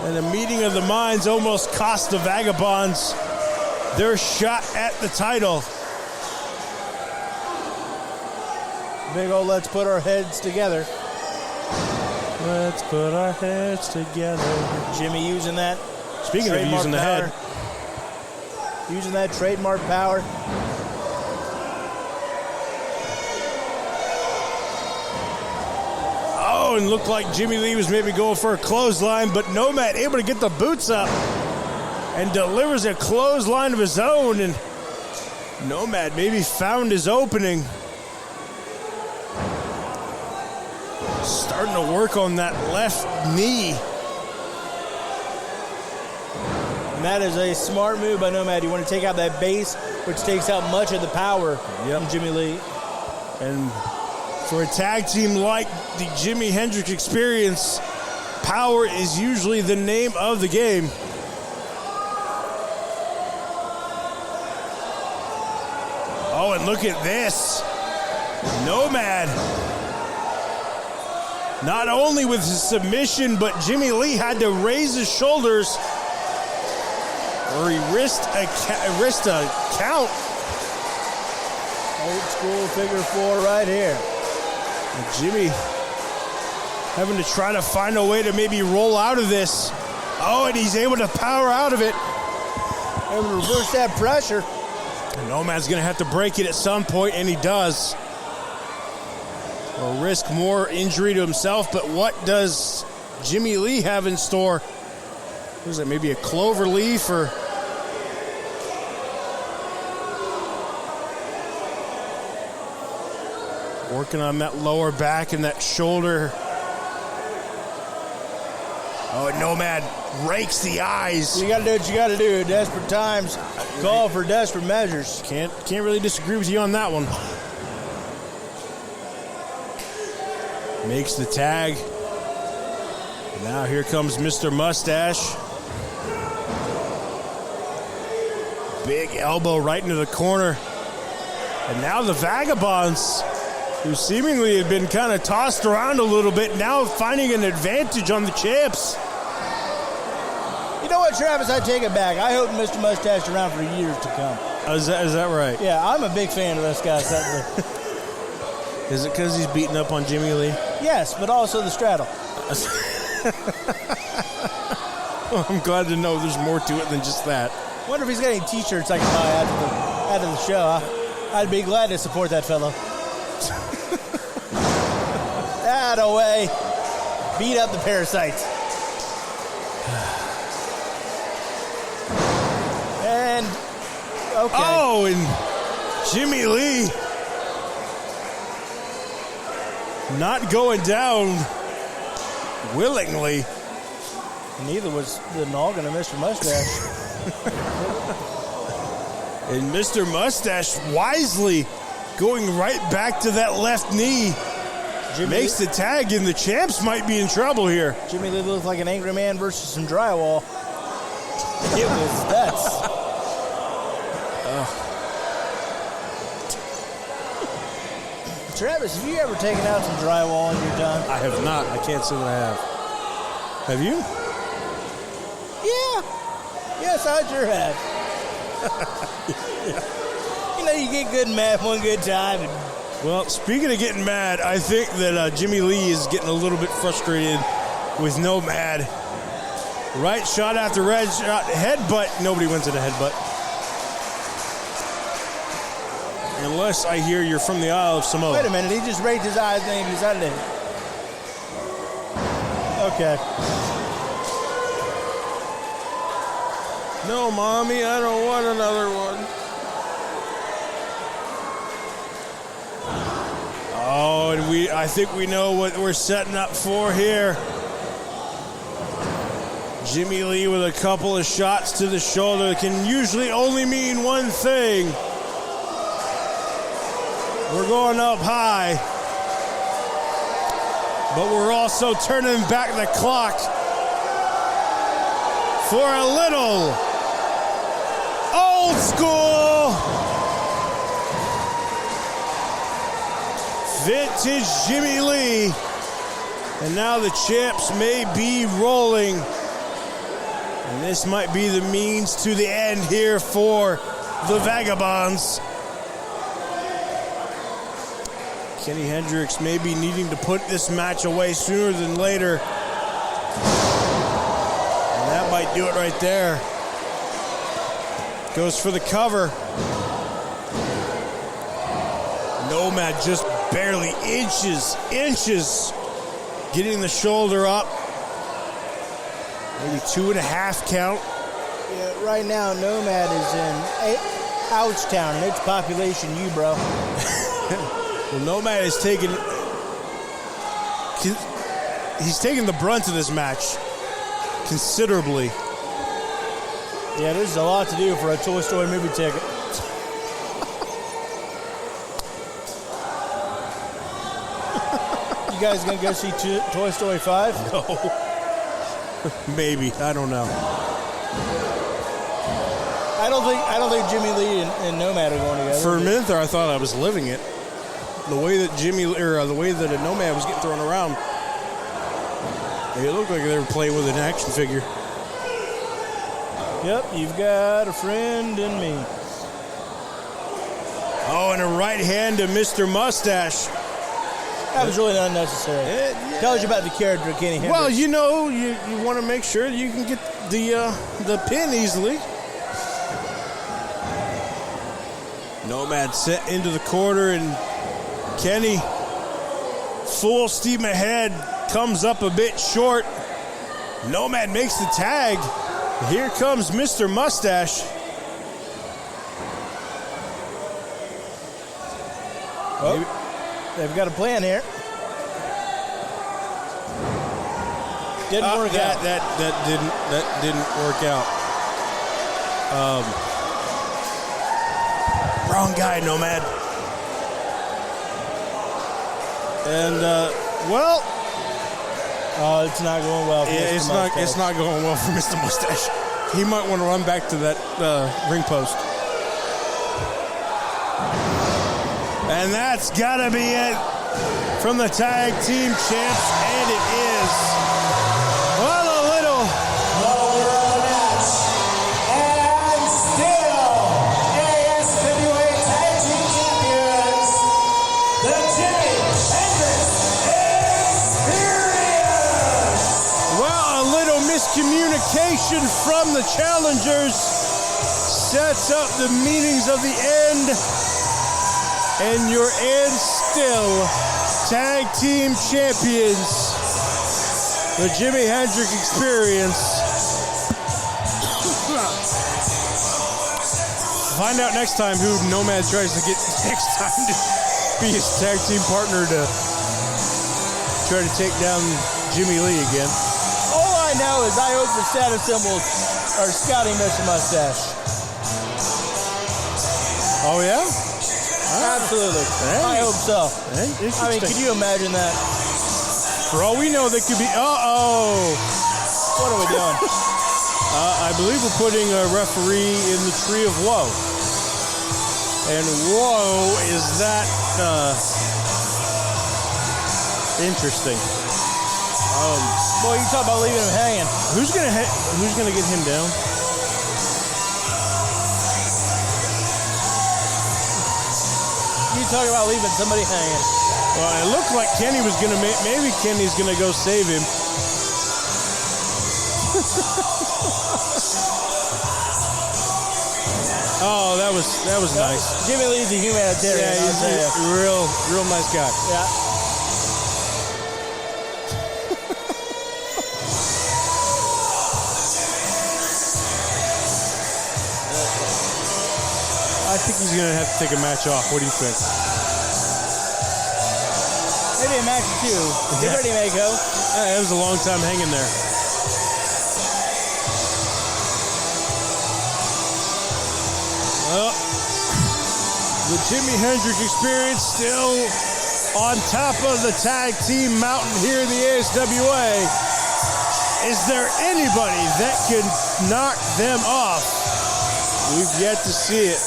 And the meeting of the minds almost cost the Vagabonds their shot at the title. Big old let's put our heads together. Let's put our heads together. Jimmy using that. Speaking of using the head. Using that trademark power. Oh, and looked like Jimmy Lee was maybe going for a clothesline, but Nomad able to get the boots up and delivers a clothesline of his own. And Nomad maybe found his opening. Starting to work on that left knee. And that is a smart move by Nomad. You want to take out that base, which takes out much of the power from Jimmy Lee. And for a tag team like the Jimi Hendrix Experience, power is usually the name of the game. Oh, and look at this. Nomad. Not only with his submission, but Jimmy Lee had to raise his shoulders, or he risked a count. Old school figure four right here. And Jimmy having to try to find a way to maybe roll out of this. Oh, and he's able to power out of it. Able to reverse that pressure. And Nomad's going to have to break it at some point, and he does. Or risk more injury to himself, but what does Jimmy Lee have in store? Was it maybe a clover leaf or... Working on that lower back and that shoulder. Oh, and Nomad rakes the eyes. You got to do what you got to do. Desperate times call for desperate measures. Can't really disagree with you on that one. Makes the tag. And now here comes Mr. Mustache. Big elbow right into the corner. And now the Vagabonds, who seemingly had been kind of tossed around a little bit, now finding an advantage on the champs. You know what, Travis? I take it back. I hope Mr. Mustache is around for years to come. Is that right? Yeah, I'm a big fan of this guy. Is it because he's beating up on Jimmy Lee? Yes, but also the straddle. Well, I'm glad to know there's more to it than just that. Wonder if he's got any T-shirts I can buy after the show. I'd be glad to support that fellow. Away. Beat up the parasites. And okay. Oh, and Jimmy Lee not going down willingly. Neither was the noggin of Mr. Mustache. And Mr. Mustache wisely going right back to that left knee. Jimmy Makes the tag, and the champs might be in trouble here. Jimmy Lee looked like an angry man versus some drywall. It was nuts. Travis, have you ever taken out some drywall in your time? I have not. I can't say that I have. Have you? Yeah. Yes, I sure have. You know, you get good and mad one good time. Well, speaking of getting mad, I think that Jimmy Lee is getting a little bit frustrated with Nomad. Right shot after red shot, headbutt. Nobody wins at a headbutt. Unless I hear you're from the Isle of Samoa. Wait a minute, he just raised his eyes and he decided to... Okay. No, Mommy, I don't want another one. Oh, and I think we know what we're setting up for here. Jimmy Lee with a couple of shots to the shoulder that can usually only mean one thing. We're going up high, but we're also turning back the clock for a little old school vintage Jimmy Lee. And now the champs may be rolling. And this might be the means to the end here for the Vagabonds. Kenny Hendricks may be needing to put this match away sooner than later. And that might do it right there. Goes for the cover. Nomad just barely inches getting the shoulder up. Maybe 2.5 count. Yeah, right now, Nomad is in Ouchtown, and it's population U, bro. Well, Nomad is taking... He's taking the brunt of this match considerably. Yeah, this is a lot to do for a Toy Story movie ticket. You guys gonna go see Toy Story 5? No. Maybe. I don't know. I don't think Jimmy Lee and Nomad are going together. For a minute there, I thought I was living it. The way that the way that a Nomad was getting thrown around, it looked like they were playing with an action figure. Yep, you've got a friend in me. Oh, and a right hand to Mr. Mustache. That was really not necessary. Tells you about the character of Kenny Hendricks. Well, you know, you want to make sure you can get the pin easily. Nomad set into the corner, and Kenny, full steam ahead, comes up a bit short. Nomad makes the tag. Here comes Mr. Mustache. Oh, they've got a plan here. Didn't work out. That didn't work out. Wrong guy, Nomad. And it's not going well for Mr. Mustache. It's not going well for Mr. Mustache. He might want to run back to that ring post. And that's got to be it from the tag team champs, and it is. Well, a little. Winner of the match, and still ASWA Tag Team Champions, the Jimmy Hendricks Experience. Well, a little miscommunication from the challengers sets up the meanings of the end. And your end still tag team champions, the Jimi Hendrix Experience. Find out next time who Nomad tries to get next time to be his tag team partner to try to take down Jimmy Lee again. All I know is I hope the status symbols are scouting Mr. Mustache. Oh, yeah? Absolutely. Hey. I hope so. Hey, I mean, could you imagine that? For all we know, they could be... Uh-oh. What are we doing? I believe we're putting a referee in the Tree of Woe. And whoa, is that interesting. Boy, you talk about leaving him hanging. Who's gonna get him down? You talk about leaving somebody hanging. Well, it looked like Kenny was gonna maybe Kenny's gonna go save him. Oh, that was nice. Jimmy Lee's a humanitarian. Yeah, he's a real nice guy. Yeah. I think he's gonna have to take a match off. What do you think? Maybe a match or two. Get ready, Mako. Yeah, it was a long time hanging there. The Jimi Hendrix Experience still on top of the tag team mountain here in the ASWA. Is there anybody that can knock them off? We've yet to see it.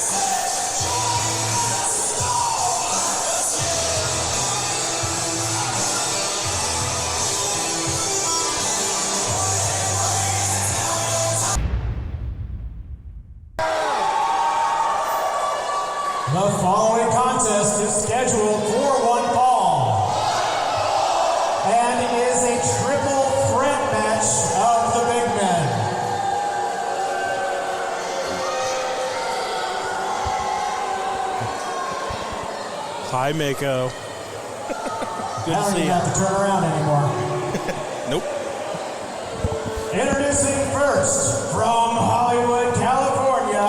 The following contest is scheduled for one fall and is a triple threat match of the big men. Hi, Mako. Good I to don't see even you. have to turn around anymore. Nope. Introducing first from Hollywood, California,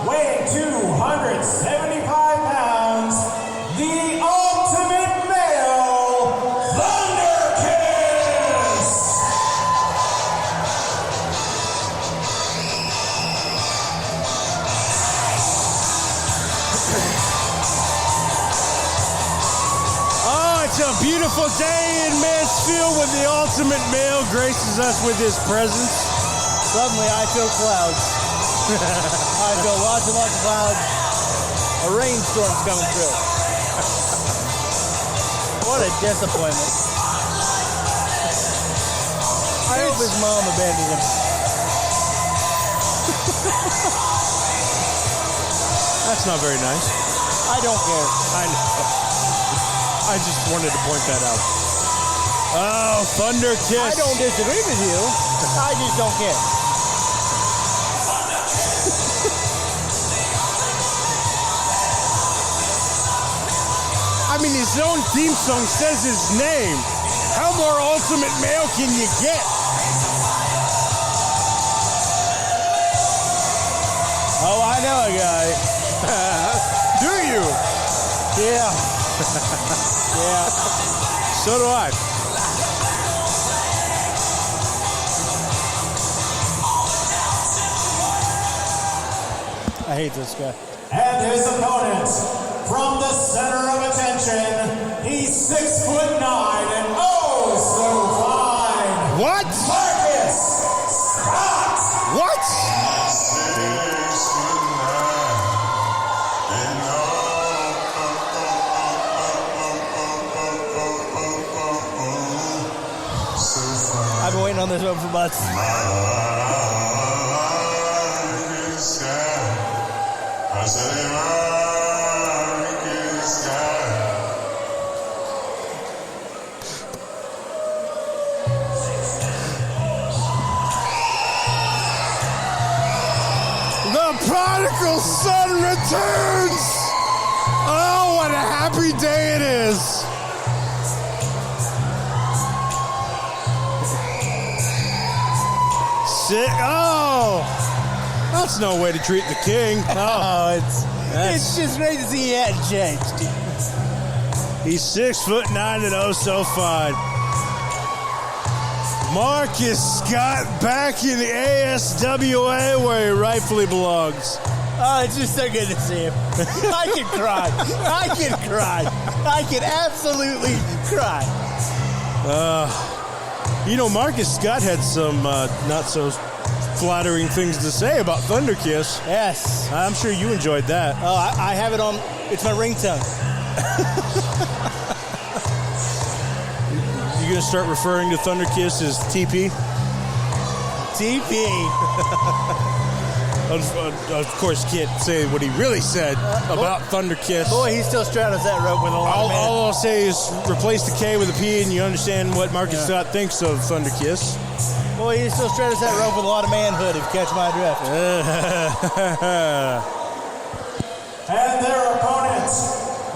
weighing 275 pounds, the ultimate male, Thunder Kiss! Oh, it's a beautiful day in Mansfield when the ultimate male graces us with his presence. Suddenly I feel clouds. I feel lots and lots of clouds. A rainstorm's coming through. What a disappointment. I hope his mom abandoned him. That's not very nice. I don't care. I know. I just wanted to point that out. Oh, Thunder Kiss. I don't disagree with you. I just don't care. I mean, his own theme song says his name. How more ultimate male can you get? Oh, I know a guy. Do you? Yeah. Yeah. So do I. I hate this guy. And his opponent, from the center of attention, he's 6'9" and oh so fine. What? Marcus Scott! What? I've been waiting on this one for months. The prodigal son returns! Oh, what a happy day it is! Oh, that's no way to treat the king. Oh, it's just great to see he hadn't changed. He's 6'9" and oh so fine. Marcus Scott back in the ASWA where he rightfully belongs. Oh, it's just so good to see him. I can cry. I can cry. I can absolutely cry. You know, Marcus Scott had some not so flattering things to say about Thunder Kiss. Yes. I'm sure you enjoyed that. Oh, I have it on. It's my ringtone. You gonna start referring to Thunder Kiss as TP? TP. Of course, can't say what he really said about Thunder Kiss. Boy, he still straddles that rope with a lot of men. All I'll say is replace the K with a P, and you understand what Marcus Scott thinks of Thunder Kiss. Boy, he still straddles that rope with a lot of manhood, if you catch my drift. And their opponent,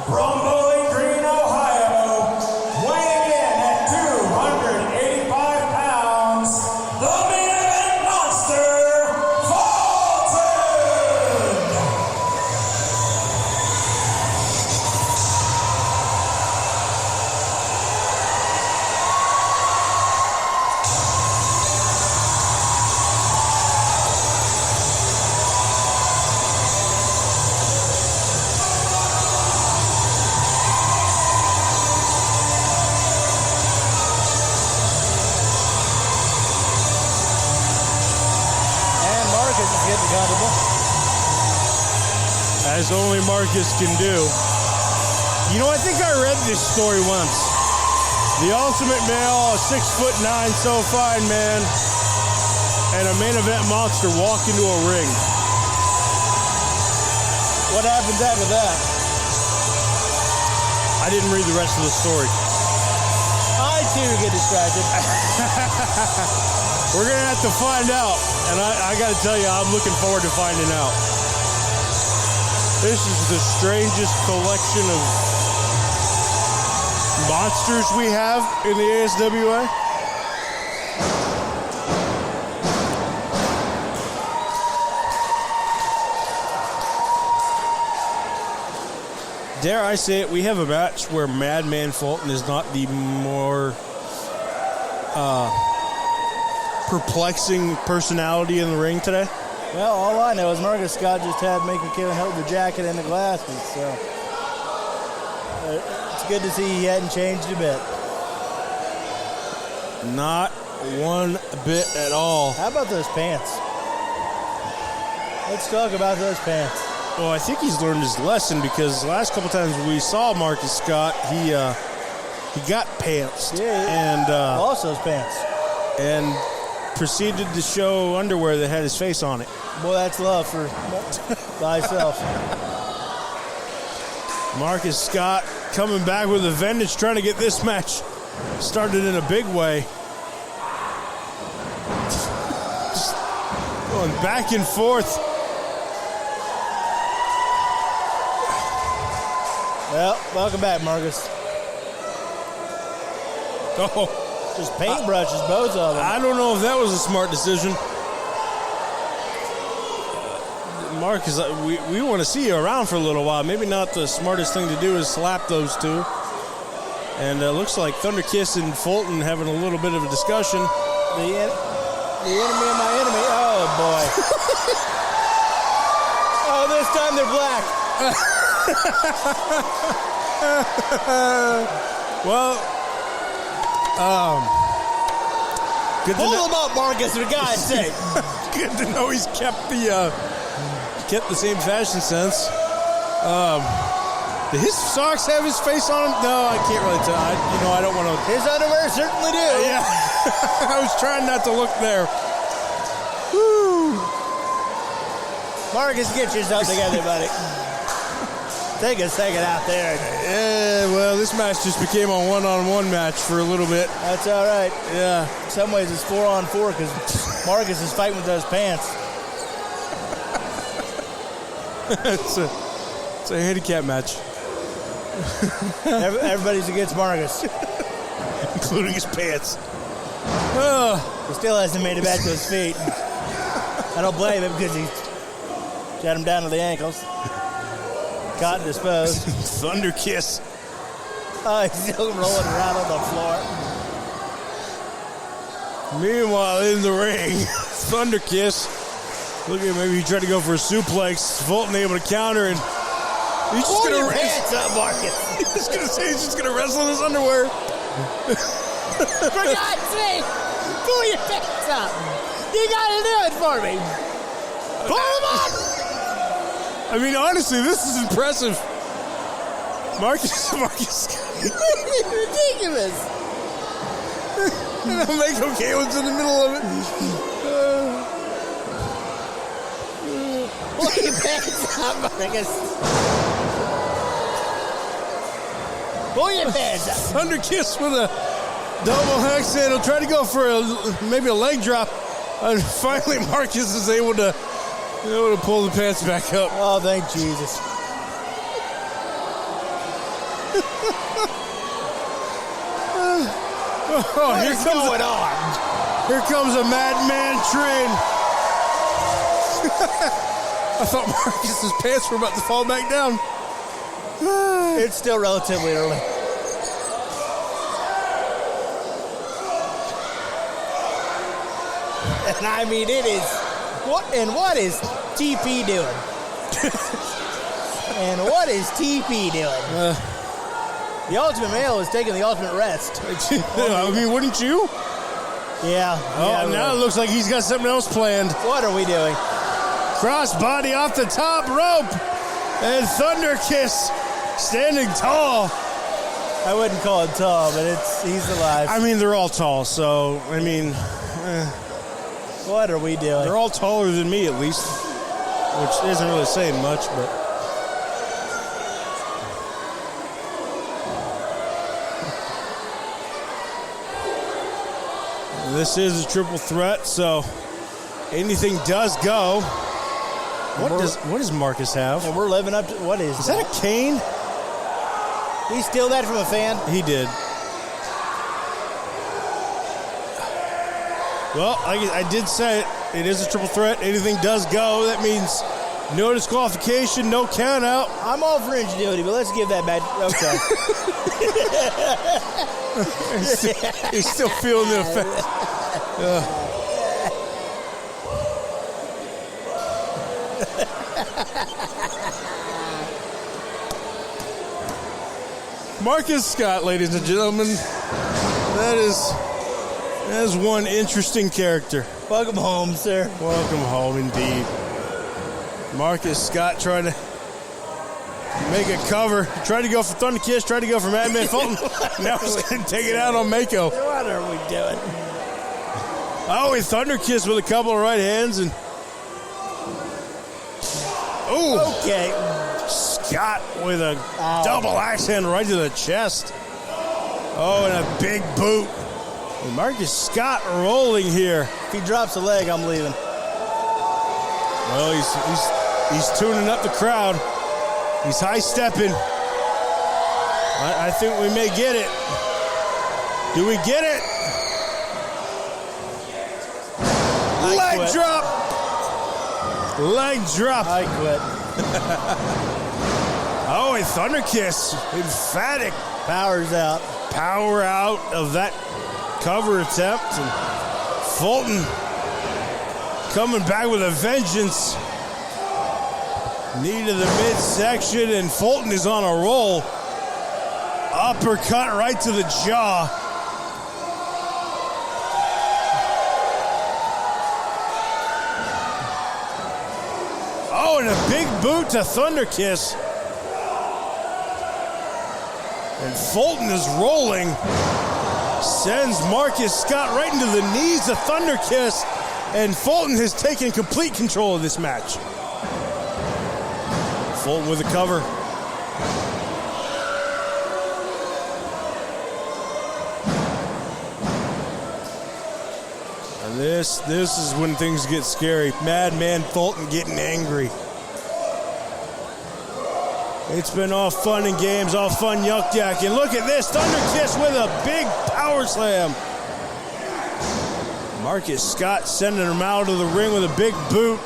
from Bowling Green, Ohio, weighing in at 285 pounds, the main event monster, as only Marcus can do. You know, I think I read this story once. The Ultimate Male, a 6'9" so fine man, and a main event monster walk into a ring. What happens after that? I didn't read the rest of the story. I too get distracted. We're gonna have to find out, and I gotta tell you, I'm looking forward to finding out. This is the strangest collection of monsters we have in the ASWA. Dare I say it, we have a match where Madman Fulton is not the more perplexing personality in the ring today. Well, all I know is Marcus Scott just had Mickey Kevin help the jacket and the glasses, so it's good to see he hadn't changed a bit. Not one bit at all. How about those pants? Let's talk about those pants. Well, I think he's learned his lesson, because the last couple times we saw Marcus Scott, he got pantsed. Yeah, and lost those pants. And proceeded to show underwear that had his face on it. Boy, that's love for thyself. Marcus Scott coming back with a vengeance, trying to get this match started in a big way. Just going back and forth. Well, welcome back, Marcus. Oh, just paintbrushes, both of them. I don't know if that was a smart decision. Marcus, we want to see you around for a little while. Maybe not the smartest thing to do is slap those two. And it looks like Thunder Kiss and Fulton having a little bit of a discussion. The enemy of my enemy. Oh, boy. Oh, this time they're black. Well, good pull him up, Marcus, for God's sake. Good to know he's kept the same fashion sense. Did his socks have his face on them? No, I can't really tell. I don't want to. His underwear certainly do. Yeah, I was trying not to look there. Woo. Marcus, get yourself together, buddy. Take a second out there. Yeah, well, this match just became a one-on-one match for a little bit. That's all right. Yeah. In some ways, it's 4-on-4 because Marcus is fighting with those pants. It's a handicap match. Everybody's against Marcus. Including his pants. He still hasn't made it back to his feet. I don't blame him because he's got him down to the ankles. Caught and disposed. Thunder Kiss. Oh, he's still rolling around on the floor. Meanwhile, in the ring, Thunder Kiss. Look at him, maybe he tried to go for a suplex. Fulton able to counter, and he's just pull going your pants up, Marcus. He was going to say he's just going to wrestle in his underwear. For God's sake, pull your pants up. You got to do it for me. Pull them up. I mean, honestly, this is impressive. Marcus. Ridiculous. And I'll make Kalen's in the middle of it. Pull your pants up, Marcus. Pull your pants up. Thunder Kiss with a double hex handle. Try to go for maybe a leg drop. And finally, Marcus is able to pull the pants back up. Oh, thank Jesus. Here comes a madman train. I thought Marcus's pants were about to fall back down. It's still relatively early. And I mean, it is. What is TP doing? And what is TP doing? The Ultimate Male is taking the ultimate rest. I mean, wouldn't you? Yeah. Oh, now it looks like he's got something else planned. What are we doing? Crossbody off the top rope. And Thunder Kiss standing tall. I wouldn't call it tall, but he's alive. I mean, they're all tall, so, I mean, What are we doing? they're all taller than me at least, which isn't really saying much, but. This is a triple threat, so anything does go. What does Marcus have? And we're living up to, what is Is that a cane? Did he steal that from a fan? He did. Well, I did say it. It is a triple threat. Anything does go. That means no disqualification, no count out. I'm all for ingenuity, but let's give that back. Okay. He's still feeling the effect. Marcus Scott, ladies and gentlemen. That is one interesting character. Welcome home, sir. Welcome home, indeed. Marcus Scott trying to make a cover. Tried to go for Thunder Kiss. Tried to go for Madman Fulton. Now he's going to take it out on Mako. What are we doing? Oh, he Thunder Kiss with a couple of right hands. And oh, Okay. Scott with a double axe hand right to the chest. Oh, and a big boot. And Marcus Scott rolling here. If he drops a leg, I'm leaving. Well, he's tuning up the crowd. He's high stepping. I think we may get it. Do we get it? Leg drop. Leg drop. I quit. Oh, a Thunder Kiss. Emphatic. Power's out. Power out of that cover attempt. And Fulton coming back with a vengeance. Knee to the midsection, and Fulton is on a roll. Uppercut right to the jaw. Oh, and a big boot to Thunder Kiss. And Fulton is rolling. Sends Marcus Scott right into the knees of Thunder Kiss. And Fulton has taken complete control of this match. Fulton with a cover. And this is when things get scary. Madman Fulton getting angry. It's been all fun and games, all fun yuck-yak. And look at this, Thunder Kiss with a big power slam. Marcus Scott sending him out of the ring with a big boot.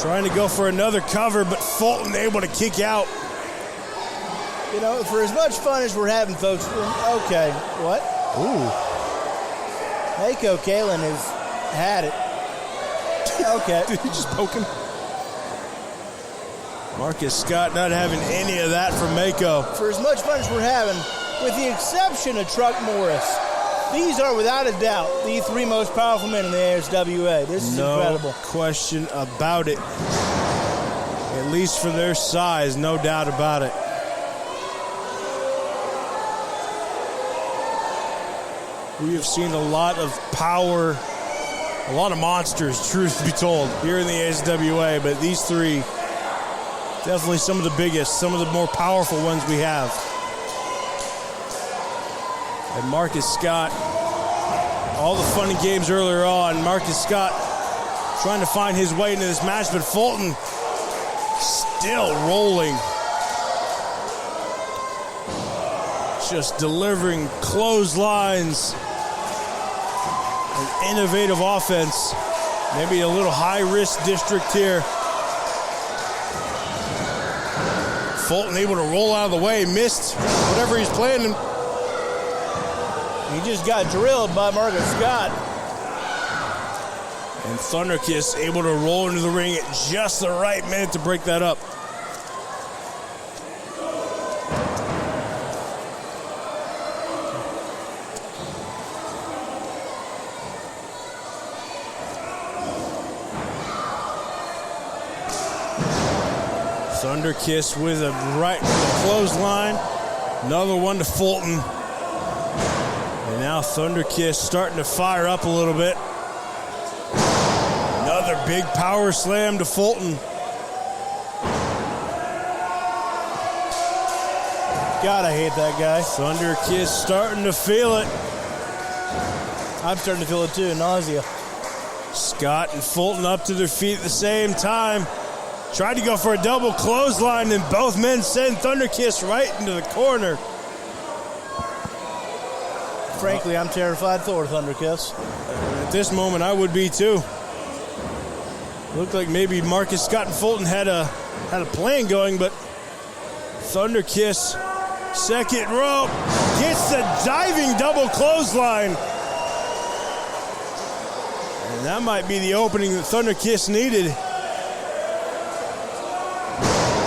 Trying to go for another cover, but Fulton able to kick out. You know, for as much fun as we're having, folks. Okay, what? Ooh. Mako Kalen has had it. Okay. Did he just poke him? Marcus Scott not having any of that from Mako. For as much fun as we're having, with the exception of Truck Morris, these are without a doubt the three most powerful men in the ASWA. This is incredible. No question about it. At least for their size, no doubt about it. We have seen a lot of power, a lot of monsters, truth be told, here in the ASWA, but these three, definitely some of the biggest, some of the more powerful ones we have. And Marcus Scott, all the fun and games earlier on, Marcus Scott trying to find his way into this match, but Fulton still rolling. Just delivering clotheslines, an innovative offense. Maybe a little high-risk district here. Fulton able to roll out of the way, missed whatever he's planning. He just got drilled by Marcus Scott. And Thunder Kiss able to roll into the ring at just the right minute to break that up. Thunderkiss with a right clothesline. Another one to Fulton. And now Thunderkiss starting to fire up a little bit. Another big power slam to Fulton. God, I hate that guy. Thunderkiss starting to feel it. I'm starting to feel it too, nausea. Scott and Fulton up to their feet at the same time. Tried to go for a double clothesline, and both men send Thunderkiss right into the corner. Frankly, I'm terrified for Thunderkiss. At this moment, I would be too. Looked like maybe Marcus Scott and Fulton had a plan going, but Thunderkiss, second rope, gets the diving double clothesline. And that might be the opening that Thunderkiss needed.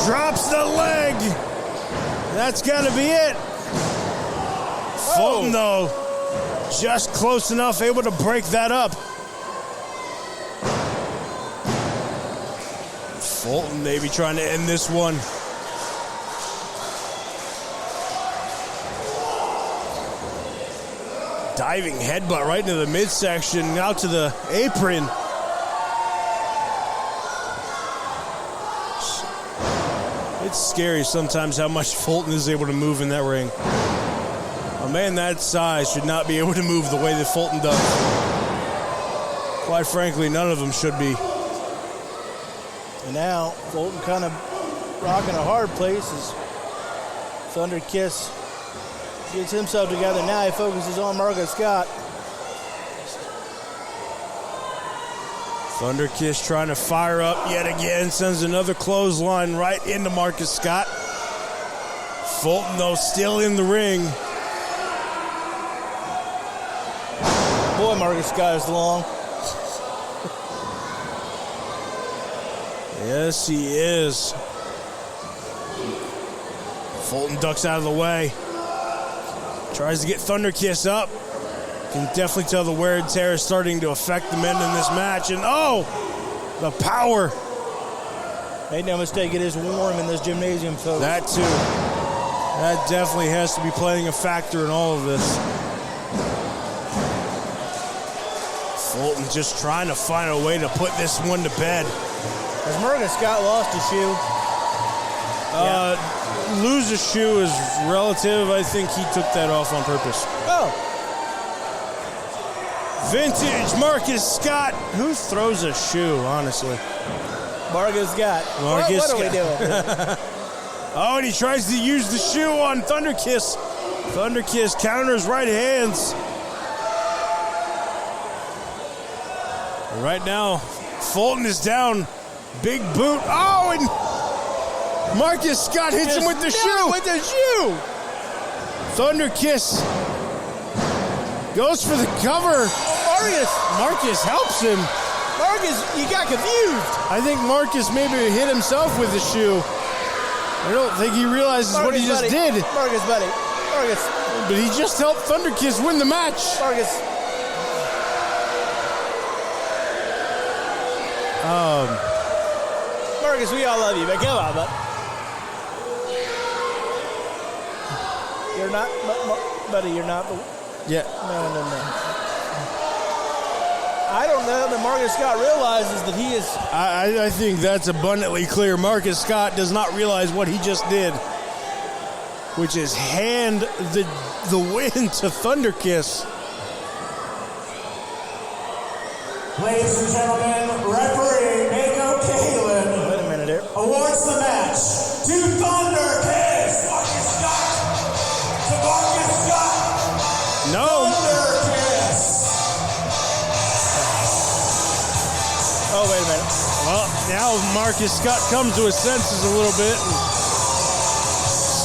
Drops the leg. That's got to be it. Fulton, though, just close enough, able to break that up. Fulton maybe trying to end this one. Diving headbutt right into the midsection, out to the apron. It's scary sometimes how much Fulton is able to move in that ring. A man that size should not be able to move the way that Fulton does. Quite frankly, none of them should be. And now, Fulton kind of rocking a hard place as Thunderkiss gets himself together. Now he focuses on Marcus Scott. Thunderkiss trying to fire up yet again. Sends another clothesline right into Marcus Scott. Fulton, though, still in the ring. Boy, Marcus Scott is long. Yes, he is. Fulton ducks out of the way. Tries to get Thunderkiss up. Can definitely tell the wear and tear is starting to affect the men in this match. And oh, the power. Make no mistake, it is warm in this gymnasium, folks. That too. That definitely has to be playing a factor in all of this. Fulton just trying to find a way to put this one to bed. Has Marcus Scott lost a shoe? Lose a shoe is relative. I think he took that off on purpose. Oh. Vintage Marcus Scott. Who throws a shoe, honestly? Marcus Scott. Marcus What are we doing? Oh, and he tries to use the shoe on Thunderkiss. Thunderkiss counters right hands. And right now, Fulton is down. Big boot. Oh, and Marcus Scott hits him with the shoe. With the shoe. Thunderkiss goes for the cover. Marcus helps him. Marcus, you got confused. I think Marcus maybe hit himself with the shoe. I don't think he realizes what he just did. Marcus, buddy. Marcus. But he just helped Thunderkiss win the match. Marcus. Marcus, we all love you, but come on, bud. You're not, buddy, you're not. Yeah. No. I don't know that Marcus Scott realizes that he is. I think that's abundantly clear. Marcus Scott does not realize what he just did, which is hand the win to Thunderkiss. Ladies and gentlemen, referee Mako Kalin Wait a minute here. awards the match to Thunderkiss. Marcus Scott. To Marcus Scott. No. Thunderkiss. Oh, wait a minute. Well, now Marcus Scott comes to his senses a little bit and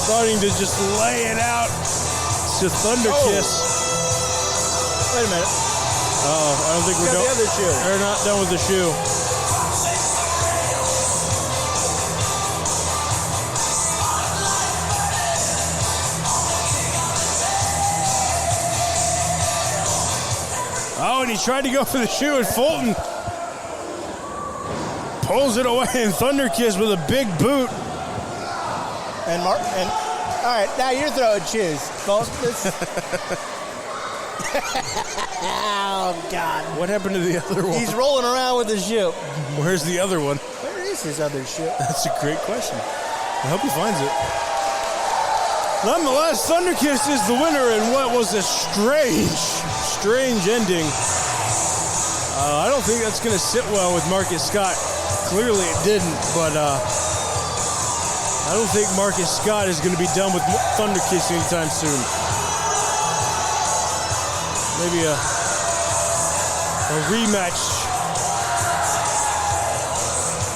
starting to just lay it out to Thunderkiss. Wait a minute. Oh, I don't think we're done. The other shoe. They're not done with the shoe. Oh, and he tried to go for the shoe, and Fulton pulls it away, and Thunderkiss with a big boot And all right, now you're throwing shoes. Oh, God. What happened to the other one? He's rolling around with his ship. Where's the other one? Where is his other ship? That's a great question. I hope he finds it. Nonetheless, Thunderkiss is the winner in what was a strange ending. I don't think that's going to sit well with Marcus Scott. Clearly it didn't, but I don't think Marcus Scott is going to be done with Thunderkiss anytime soon. Maybe a rematch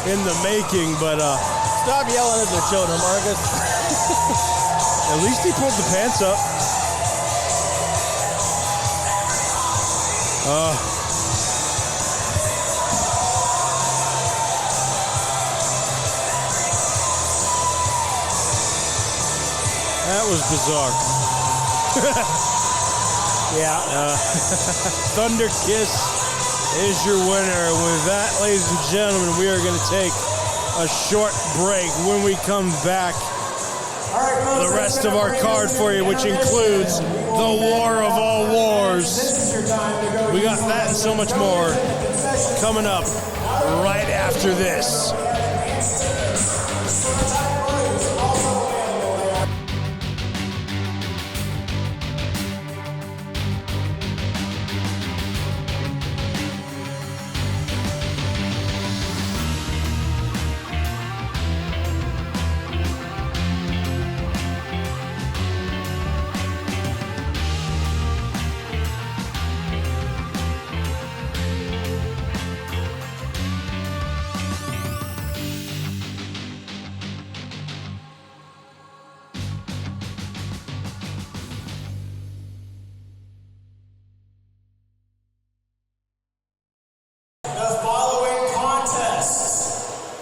in the making, but stop yelling at the children, Marcus. At least he pulled the pants up. That was bizarre. Yeah. Thunderkiss is your winner. With that, ladies and gentlemen, we are going to take a short break. When we come back, the rest of our card for you, which includes the War of All Wars. We got that and so much more coming up right after this.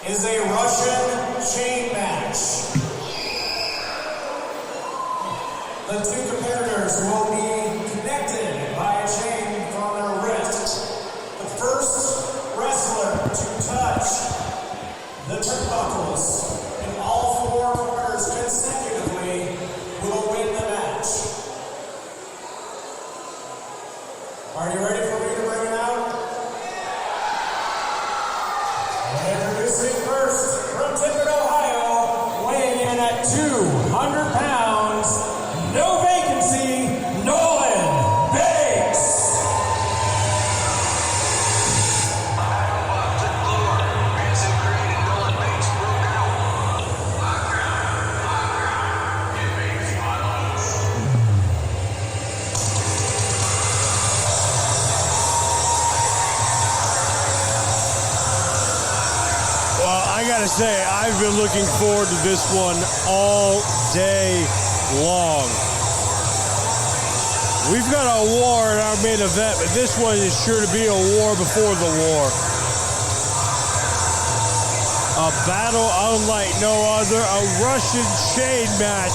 Is a Russian chain match. The two competitors will be connected by a chain from their wrist. The first wrestler to touch the turnbuckles in all four quarters consecutively will win the match. Are you ready for me to bring it out? Introducing first, from Tiffin, Ohio, weighing in at 200 pounds, no vacancy, Nolan Banks. I gotta say, I've been looking forward to this one all day long. We've got a war in our main event, but this one is sure to be a war before the war. A battle unlike no other, a Russian chain match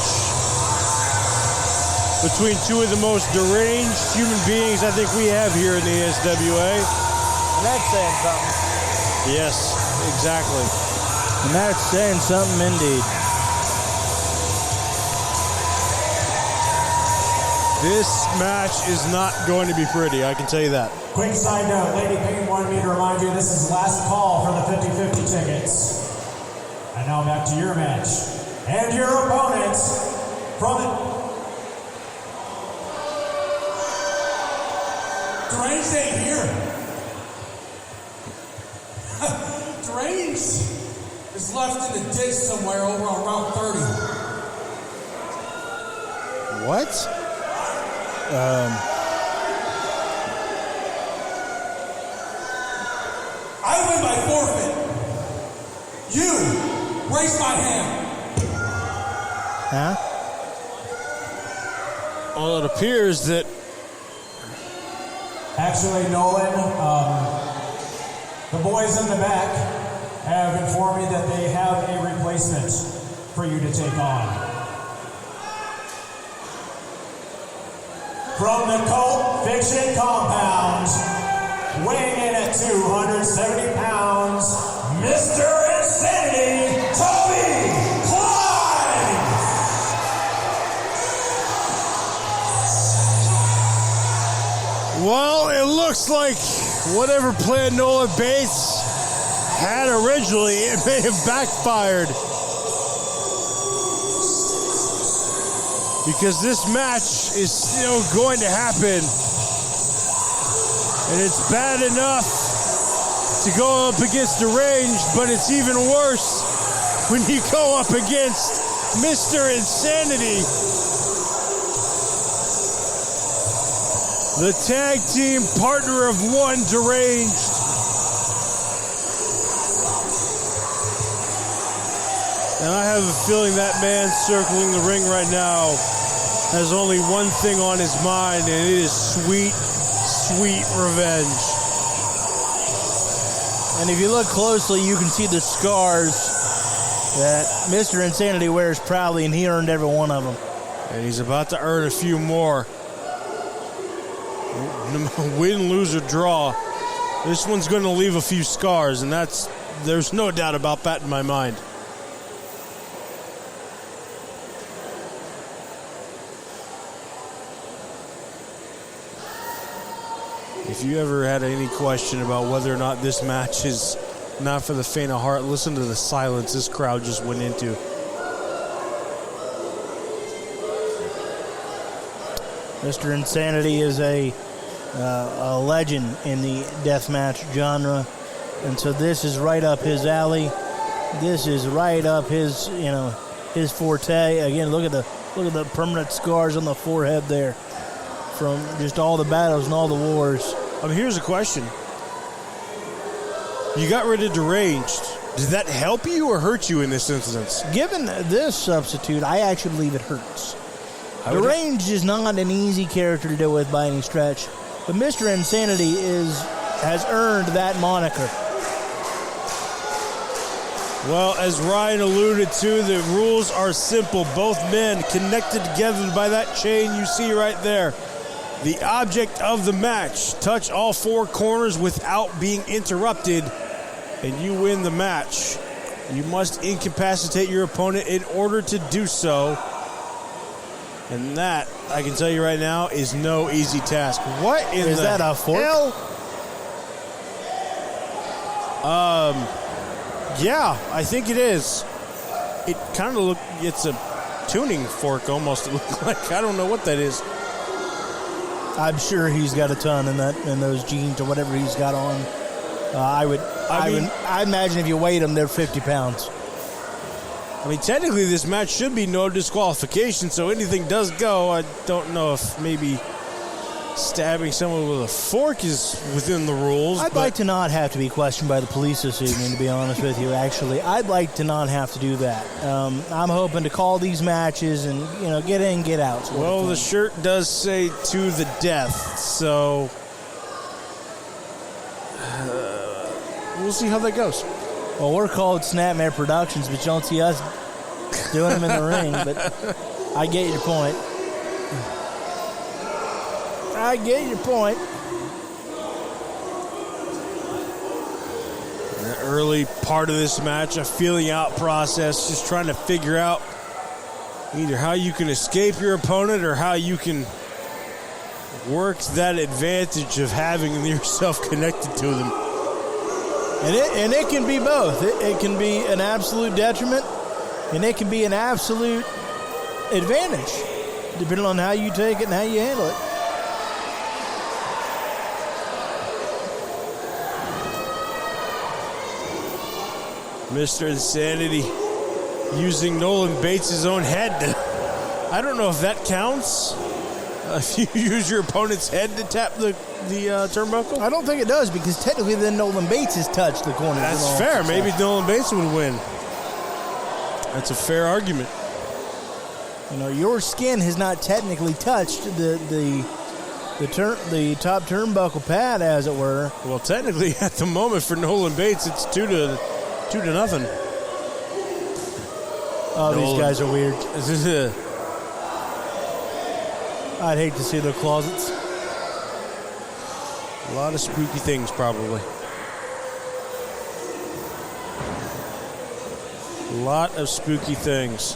between two of the most deranged human beings I think we have here in the ASWA. And that's saying something. Yes, exactly. And that's saying something indeed. This match is not going to be pretty, I can tell you that. Quick side note, Lady Payne wanted me to remind you this is last call for the 50-50 tickets. And now back to your match. And your opponent from the... Deranged ain't here. Deranged is left in the ditch somewhere over on Route 30. What? I win by forfeit. You raise my hand. Huh? Well, it appears that Actually, Nolan, the boys in the back have informed me that they have a replacement for you to take on. From the Cult Fiction Compound, weighing in at 270 pounds, Mr. Insanity, Toby Klein! Well, it looks like whatever plan Nolan Bates had originally, it may have backfired. Because this match is still going to happen. And it's bad enough to go up against Deranged, but it's even worse when you go up against Mr. Insanity. The tag team partner of one, Deranged. And I have a feeling that man circling the ring right now has only one thing on his mind, and it is sweet, sweet revenge. And if you look closely, you can see the scars that Mr. Insanity wears proudly, and he earned every one of them. And he's about to earn a few more. Win, lose, or draw. This one's going to leave a few scars, and there's no doubt about that in my mind. If you ever had any question about whether or not this match is not for the faint of heart, listen to the silence this crowd just went into. Mr. Insanity is a legend in the deathmatch genre, and so this is right up his alley. This is right up his forte. Again, look at the permanent scars on the forehead there from just all the battles and all the wars. Here's a question. You got rid of Deranged. Did that help you or hurt you in this instance? Given this substitute, I actually believe it hurts. Deranged is not an easy character to deal with by any stretch, but Mr. Insanity has earned that moniker. Well, as Ryan alluded to, the rules are simple. Both men connected together by that chain you see right there. The object of the match, touch all four corners without being interrupted, and you win the match. You must incapacitate your opponent in order to do so. And that, I can tell you right now, is no easy task. What in is the that a fork? hell? Yeah, I think it is. It kind of it's a tuning fork almost, it looks like. I don't know what that is. I'm sure he's got a ton in those jeans or whatever he's got on. I imagine if you weighed them, they're 50 pounds. I mean, technically, this match should be no disqualification, so anything does go. I don't know if maybe stabbing someone with a fork is within the rules. I'd like to not have to be questioned by the police this evening, to be honest with you, actually. I'd like to not have to do that. I'm hoping to call these matches and, get in, get out. Well, the shirt does say to the death, so we'll see how that goes. Well, we're called Snapmare Productions, but you don't see us doing them in the ring, but I get your point. I get your point. In the early part of this match, a feeling out process, just trying to figure out either how you can escape your opponent or how you can work that advantage of having yourself connected to them. And it can be both. It can be an absolute detriment, and it can be an absolute advantage, depending on how you take it and how you handle it. Mr. Insanity using Nolan Bates' own head. I don't know if that counts. If you use your opponent's head to tap the turnbuckle? I don't think it does, because technically then Nolan Bates has touched the corner. That's fair. Maybe Nolan Bates would win. That's a fair argument. Your skin has not technically touched the top turnbuckle pad, as it were. Well, technically, at the moment for Nolan Bates, it's 2-0. Oh, these guys are weird. I'd hate to see their closets. A lot of spooky things, probably. A lot of spooky things.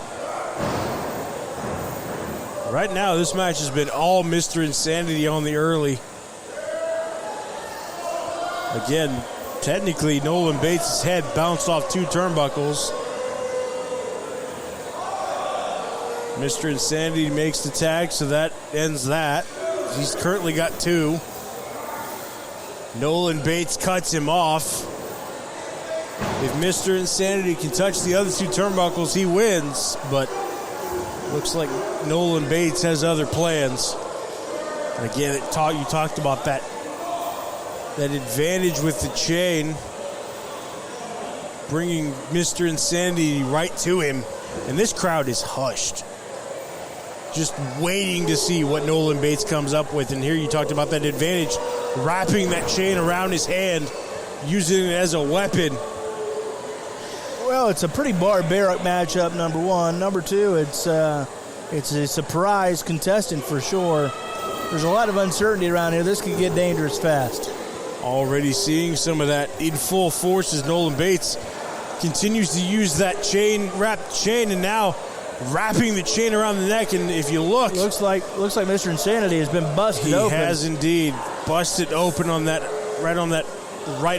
Right now, this match has been all Mr. Insanity on the early. Again, technically, Nolan Bates' head bounced off 2 turnbuckles. Mr. Insanity makes the tag, so that ends that. He's currently got 2. Nolan Bates cuts him off. If Mr. Insanity can touch the other 2 turnbuckles, he wins. But looks like Nolan Bates has other plans. And again, you talked about that advantage with the chain, bringing Mr. Insanity right to him. And this crowd is hushed, just waiting to see what Nolan Bates comes up with. And here you talked about that advantage, wrapping that chain around his hand, using it as a weapon. Well, it's a pretty barbaric matchup, number one. Number two, it's a surprise contestant for sure. There's a lot of uncertainty around here. This could get dangerous fast. Already seeing some of that in full force as Nolan Bates continues to use that wrapped chain, and now wrapping the chain around the neck. And if you look, looks like Mr. Insanity has been busted open. He has indeed busted open on that right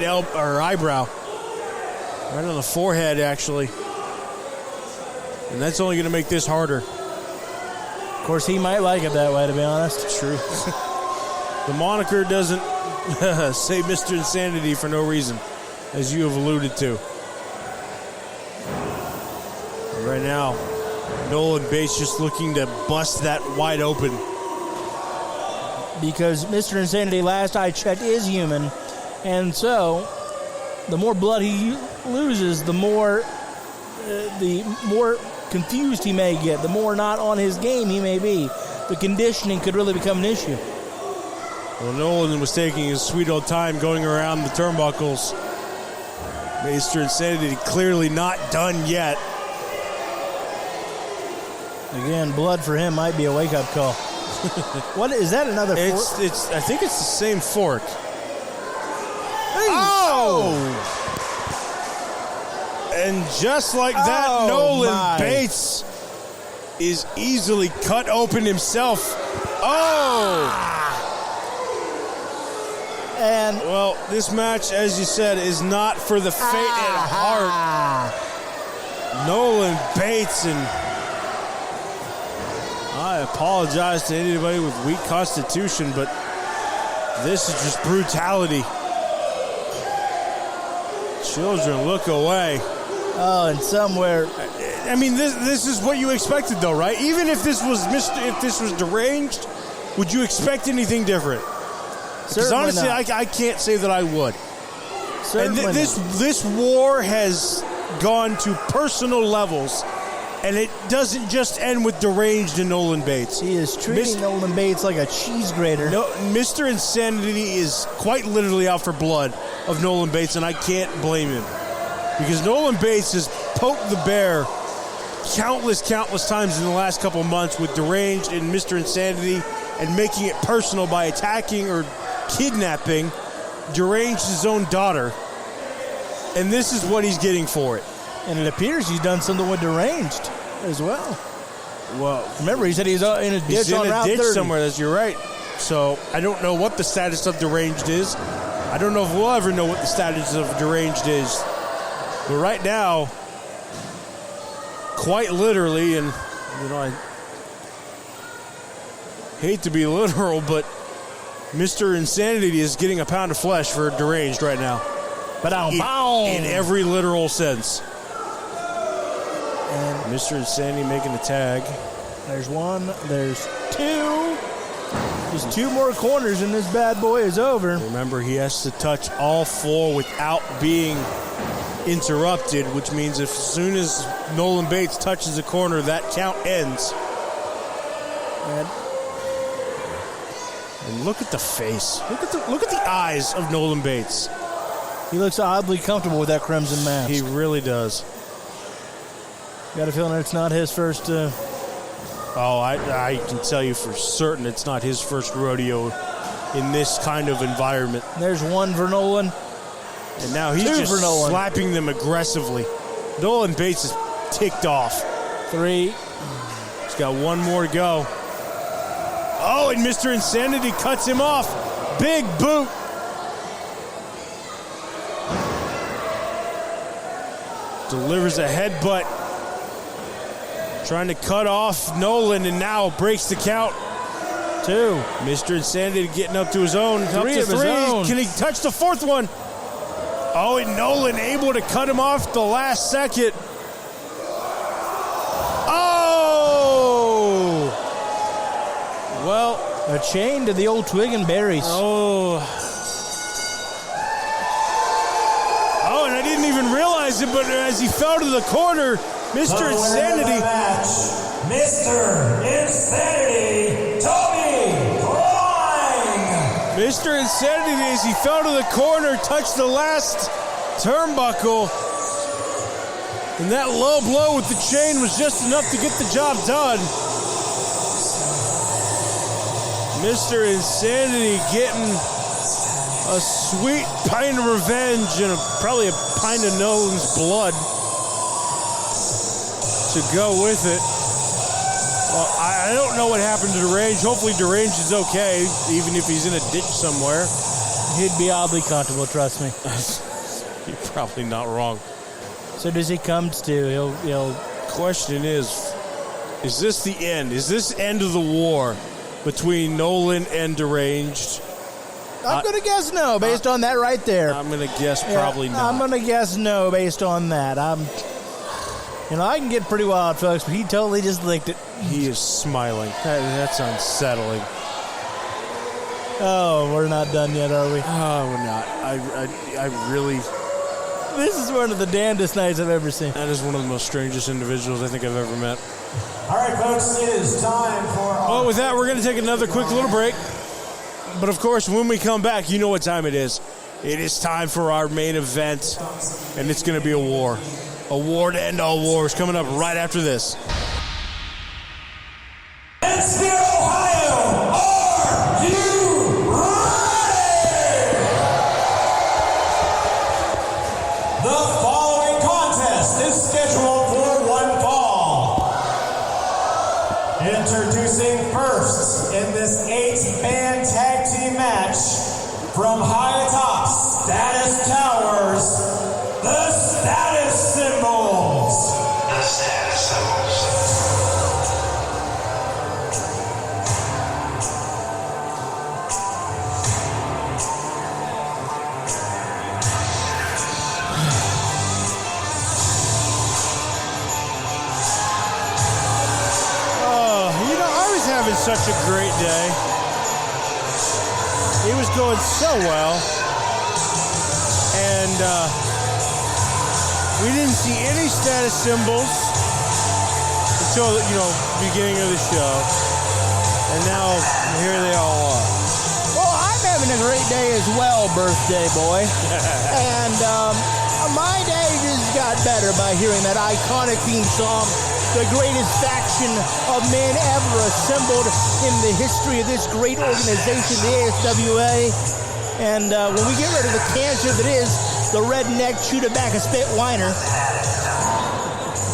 eyebrow, right on the forehead actually, and that's only going to make this harder. Of course, he might like it that way, to be honest. True. The moniker doesn't say Mr. Insanity for no reason, as you have alluded to. And right now, Nolan Bates just looking to bust that wide open. Because Mr. Insanity, last I checked, is human. And so, the more blood he loses, the more confused he may get, the more not on his game he may be. The conditioning could really become an issue. Well, Nolan was taking his sweet old time going around the turnbuckles. Mr. Insanity clearly not done yet. Again, blood for him might be a wake-up call. What is that? Another fork? I think it's the same fork. Oh! And just like that, Nolan Bates is easily cut open himself. Oh! And well, this match, as you said, is not for the faint at heart. Nolan Bates, and I apologize to anybody with weak constitution, but this is just brutality. Children, look away. Oh, and somewhere, I mean, this is what you expected, though, right? Even if this was deranged, would you expect anything different? Because honestly, I can't say that I would. Certainly and this war has gone to personal levels, and it doesn't just end with deranged and Nolan Bates. He is treating Nolan Bates like a cheese grater. No, Mr. Insanity is quite literally out for blood of Nolan Bates, and I can't blame him. Because Nolan Bates has poked the bear countless times in the last couple of months with deranged and Mr. Insanity, and making it personal by attacking or kidnapping Deranged's own daughter. And this is what he's getting for it. And it appears he's done something with Deranged as well. Well, remember, he said he's in a ditch on Route 30. Somewhere. You're right. So I don't know what the status of Deranged is. I don't know if we'll ever know what the status of Deranged is. But right now, quite literally, and I hate to be literal, but Mr. Insanity is getting a pound of flesh for Deranged right now. But in every literal sense. And Mr. Insanity making the tag. There's one, there's two. Just 2 more corners and this bad boy is over. Remember, he has to touch all 4 without being interrupted, which means as soon as Nolan Bates touches a corner, that count ends. And look at the face. Look at the eyes of Nolan Bates. He looks oddly comfortable with that crimson mask. He really does. Got a feeling it's not his first. I can tell you for certain it's not his first rodeo in this kind of environment. There's one for Nolan. And now he's just slapping them aggressively. Nolan Bates is ticked off. 3. He's got 1 more to go. Oh, and Mr. Insanity cuts him off. Big boot. delivers a headbutt. Trying to cut off Nolan, and now breaks the count. 2. Mr. Insanity getting up to his own. 3 of his own. Can he touch the 4th one? Oh, and Nolan able to cut him off the last second. Oh! Well, a chain to the old twig and berries. Oh, and I didn't even realize it, but as he fell to the corner, Mr. Insanity. Mr. Insanity, Tommy Klein. Mr. Insanity, as he fell to the corner, touched the last turnbuckle. And that low blow with the chain was just enough to get the job done. Mr. Insanity getting a sweet pint of revenge and probably a pint of Nolan's blood to go with it. Well, I don't know what happened to Deranged. Hopefully Deranged is okay, even if he's in a ditch somewhere. He'd be oddly comfortable, trust me. You're probably not wrong. So does he come to? He'll. Question is this the end? Is this end of the war between Nolan and Deranged? I'm going to guess no, based on that right there. I'm going to guess probably not. I'm going to guess no, based on that. I can get pretty wild, folks, but he totally just licked it. He is smiling. That's unsettling. Oh, we're not done yet, are we? Oh, we're not. I really... This is one of the damnedest nights I've ever seen. That is one of the most strangest individuals I think I've ever met. All right, folks, it is time for... Well, with that, we're going to take another quick little break. But, of course, when we come back, you know what time it is. It is time for our main event, and it's going to be a war. A war to end all wars coming up right after this. Mansfield, Ohio, are you ready? The following contest is scheduled for one fall. Introducing first in this 8-man tag team match from high atop Status Towers, the Status Symbols. The status symbols. Having such a great day. He was going so well. And we didn't see any status symbols until, beginning of the show. And now here they all are. Well, I'm having a great day as well, birthday boy. And my day just got better by hearing that iconic theme song, the greatest faction of men ever assembled in the history of this great organization, the ASWA. And when we get rid of the cancer that is the redneck chew-tobacco-spit whiner,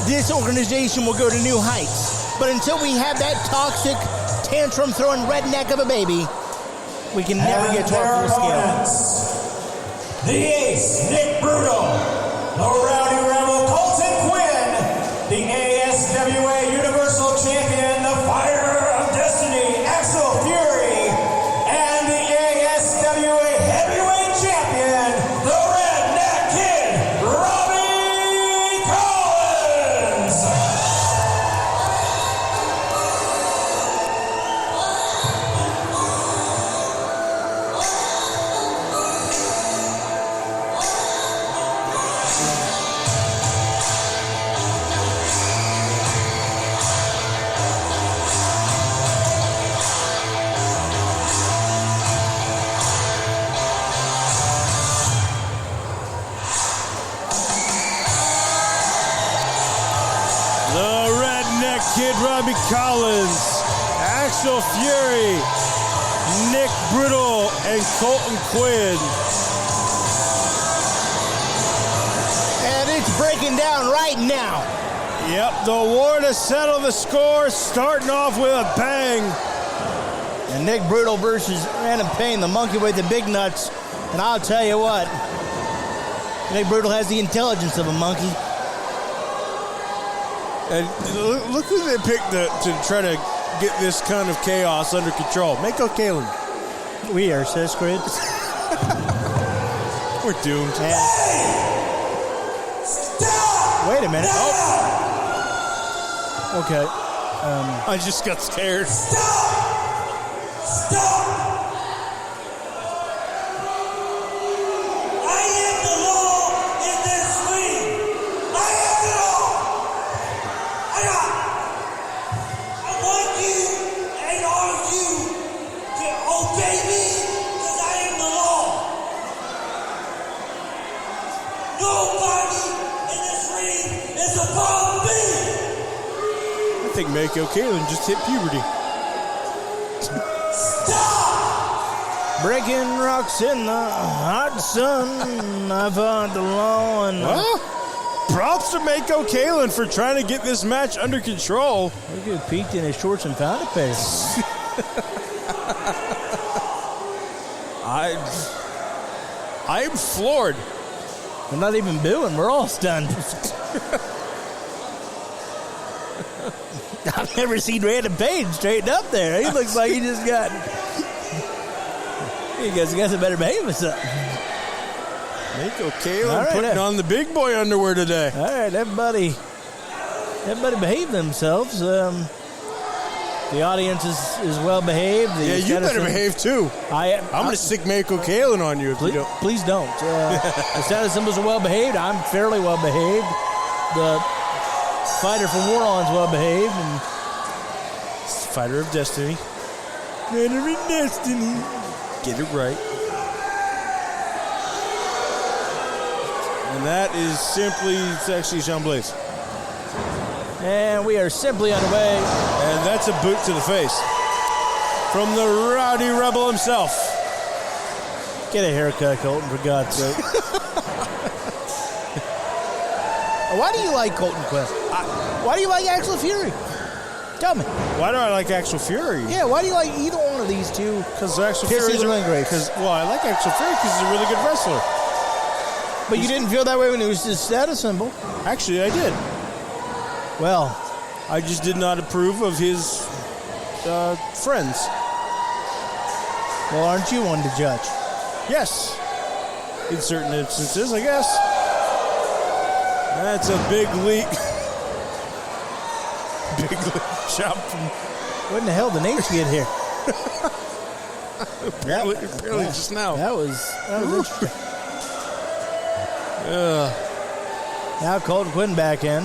this organization will go to new heights. But until we have that toxic, tantrum-throwing redneck of a baby, we can never get to our full scale. The Ace, Nick Brutal. The Rowdy Rebel, Colton Quinn. The ASWA Universal Champion, the Fire of Destiny, Axel Fury. And the ASWA Heavyweight Champion, the Redneck Kid, Robbie Collins. Kid Robbie Collins, Axel Fury, Nick Brutal, and Colton Quinn. And it's breaking down right now. Yep, the war to settle the score, starting off with a bang. And Nick Brutal versus Random Pain, the monkey with the big nuts. And I'll tell you what, Nick Brutal has the intelligence of a monkey. And look who they picked to try to get this kind of chaos under control. Mako Kalin. We are sis grid. We're doomed. Stop! Wait a minute. Oh. Okay. I just got scared. Stop! Stop! I am the law in this ring. I am the law. I want you and all of you to obey me because I am the law. Nobody in this ring is above me. I think Mako Kalin just hit puberty. Breaking rocks in the hot sun. I fought the law and Well, props to Mako Kalin for trying to get this match under control. look who peeked in his shorts and found a pair. I'm floored. We're not even booing. We're all stunned. I've never seen Random Page straighten up there. He looks like he just got... He got some better behave himself. Mako Kalin All right, putting then. on the big boy underwear today. All right, everybody behave themselves. The audience is well behaved. Yeah, you better behave too. I'm going to stick Mako Kalin on you if you don't. Please don't. The status symbols are well behaved. I'm fairly well behaved. The fighter from Warlon's well behaved. And Fighter of Destiny. Fighter of Destiny. Get it right. And that is simply sexy Sean Blaze. and we are simply underway. And that's a boot to the face from the Rowdy Rebel himself. Get a haircut, Colton, for God's sake. Why do you like Colton Quest? Why do you like Axel Fury? Tell me. Why do I like Axel Fury? Yeah, why do you like either one of these two? Because Axel Kiss Fury is either one great. Well, I like Axel Fury because he's a really good wrestler. But you didn't feel that way when it was his status symbol. Actually, I did. Well, I just did not approve of his friends. well, aren't you one to judge? Yes. In certain instances, I guess. That's a big leak. Big leak chop from... When the hell did Nate get here? Apparently just now. That was interesting. Now Colton Quinn back in.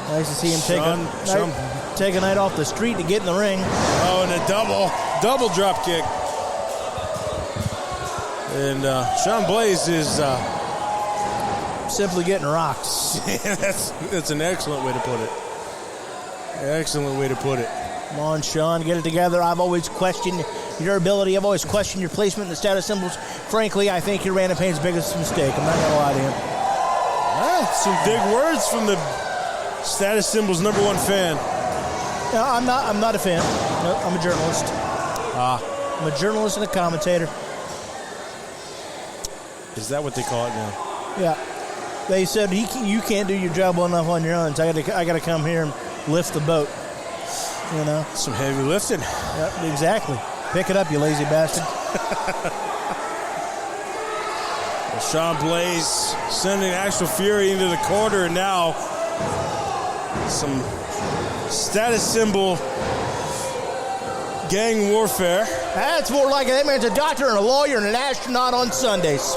Nice to see him take a night off the street to get in the ring. Oh, and a double drop kick. And Sean Blaze is... Simply getting rocks. that's an excellent way to put it. Excellent way to put it. Come on, Sean, get it together. I've always questioned your ability. I've always questioned your placement in the status symbols. Frankly, I think you're Random Payne's biggest mistake. I'm not going to lie to him. Some big words from the status symbols #1 fan. No, I'm not a fan. No, I'm a journalist. I'm a journalist and a commentator. Is that what they call it now? Yeah. They said you can't do your job well enough on your own, so I got to come here and lift the boat. You know? Some heavy lifting. Yep, exactly. Pick it up, you lazy bastard. Sean Blaze sending Axel Fury into the corner, and now some status symbol gang warfare. That's more like it. That man's a doctor and a lawyer and an astronaut on Sundays.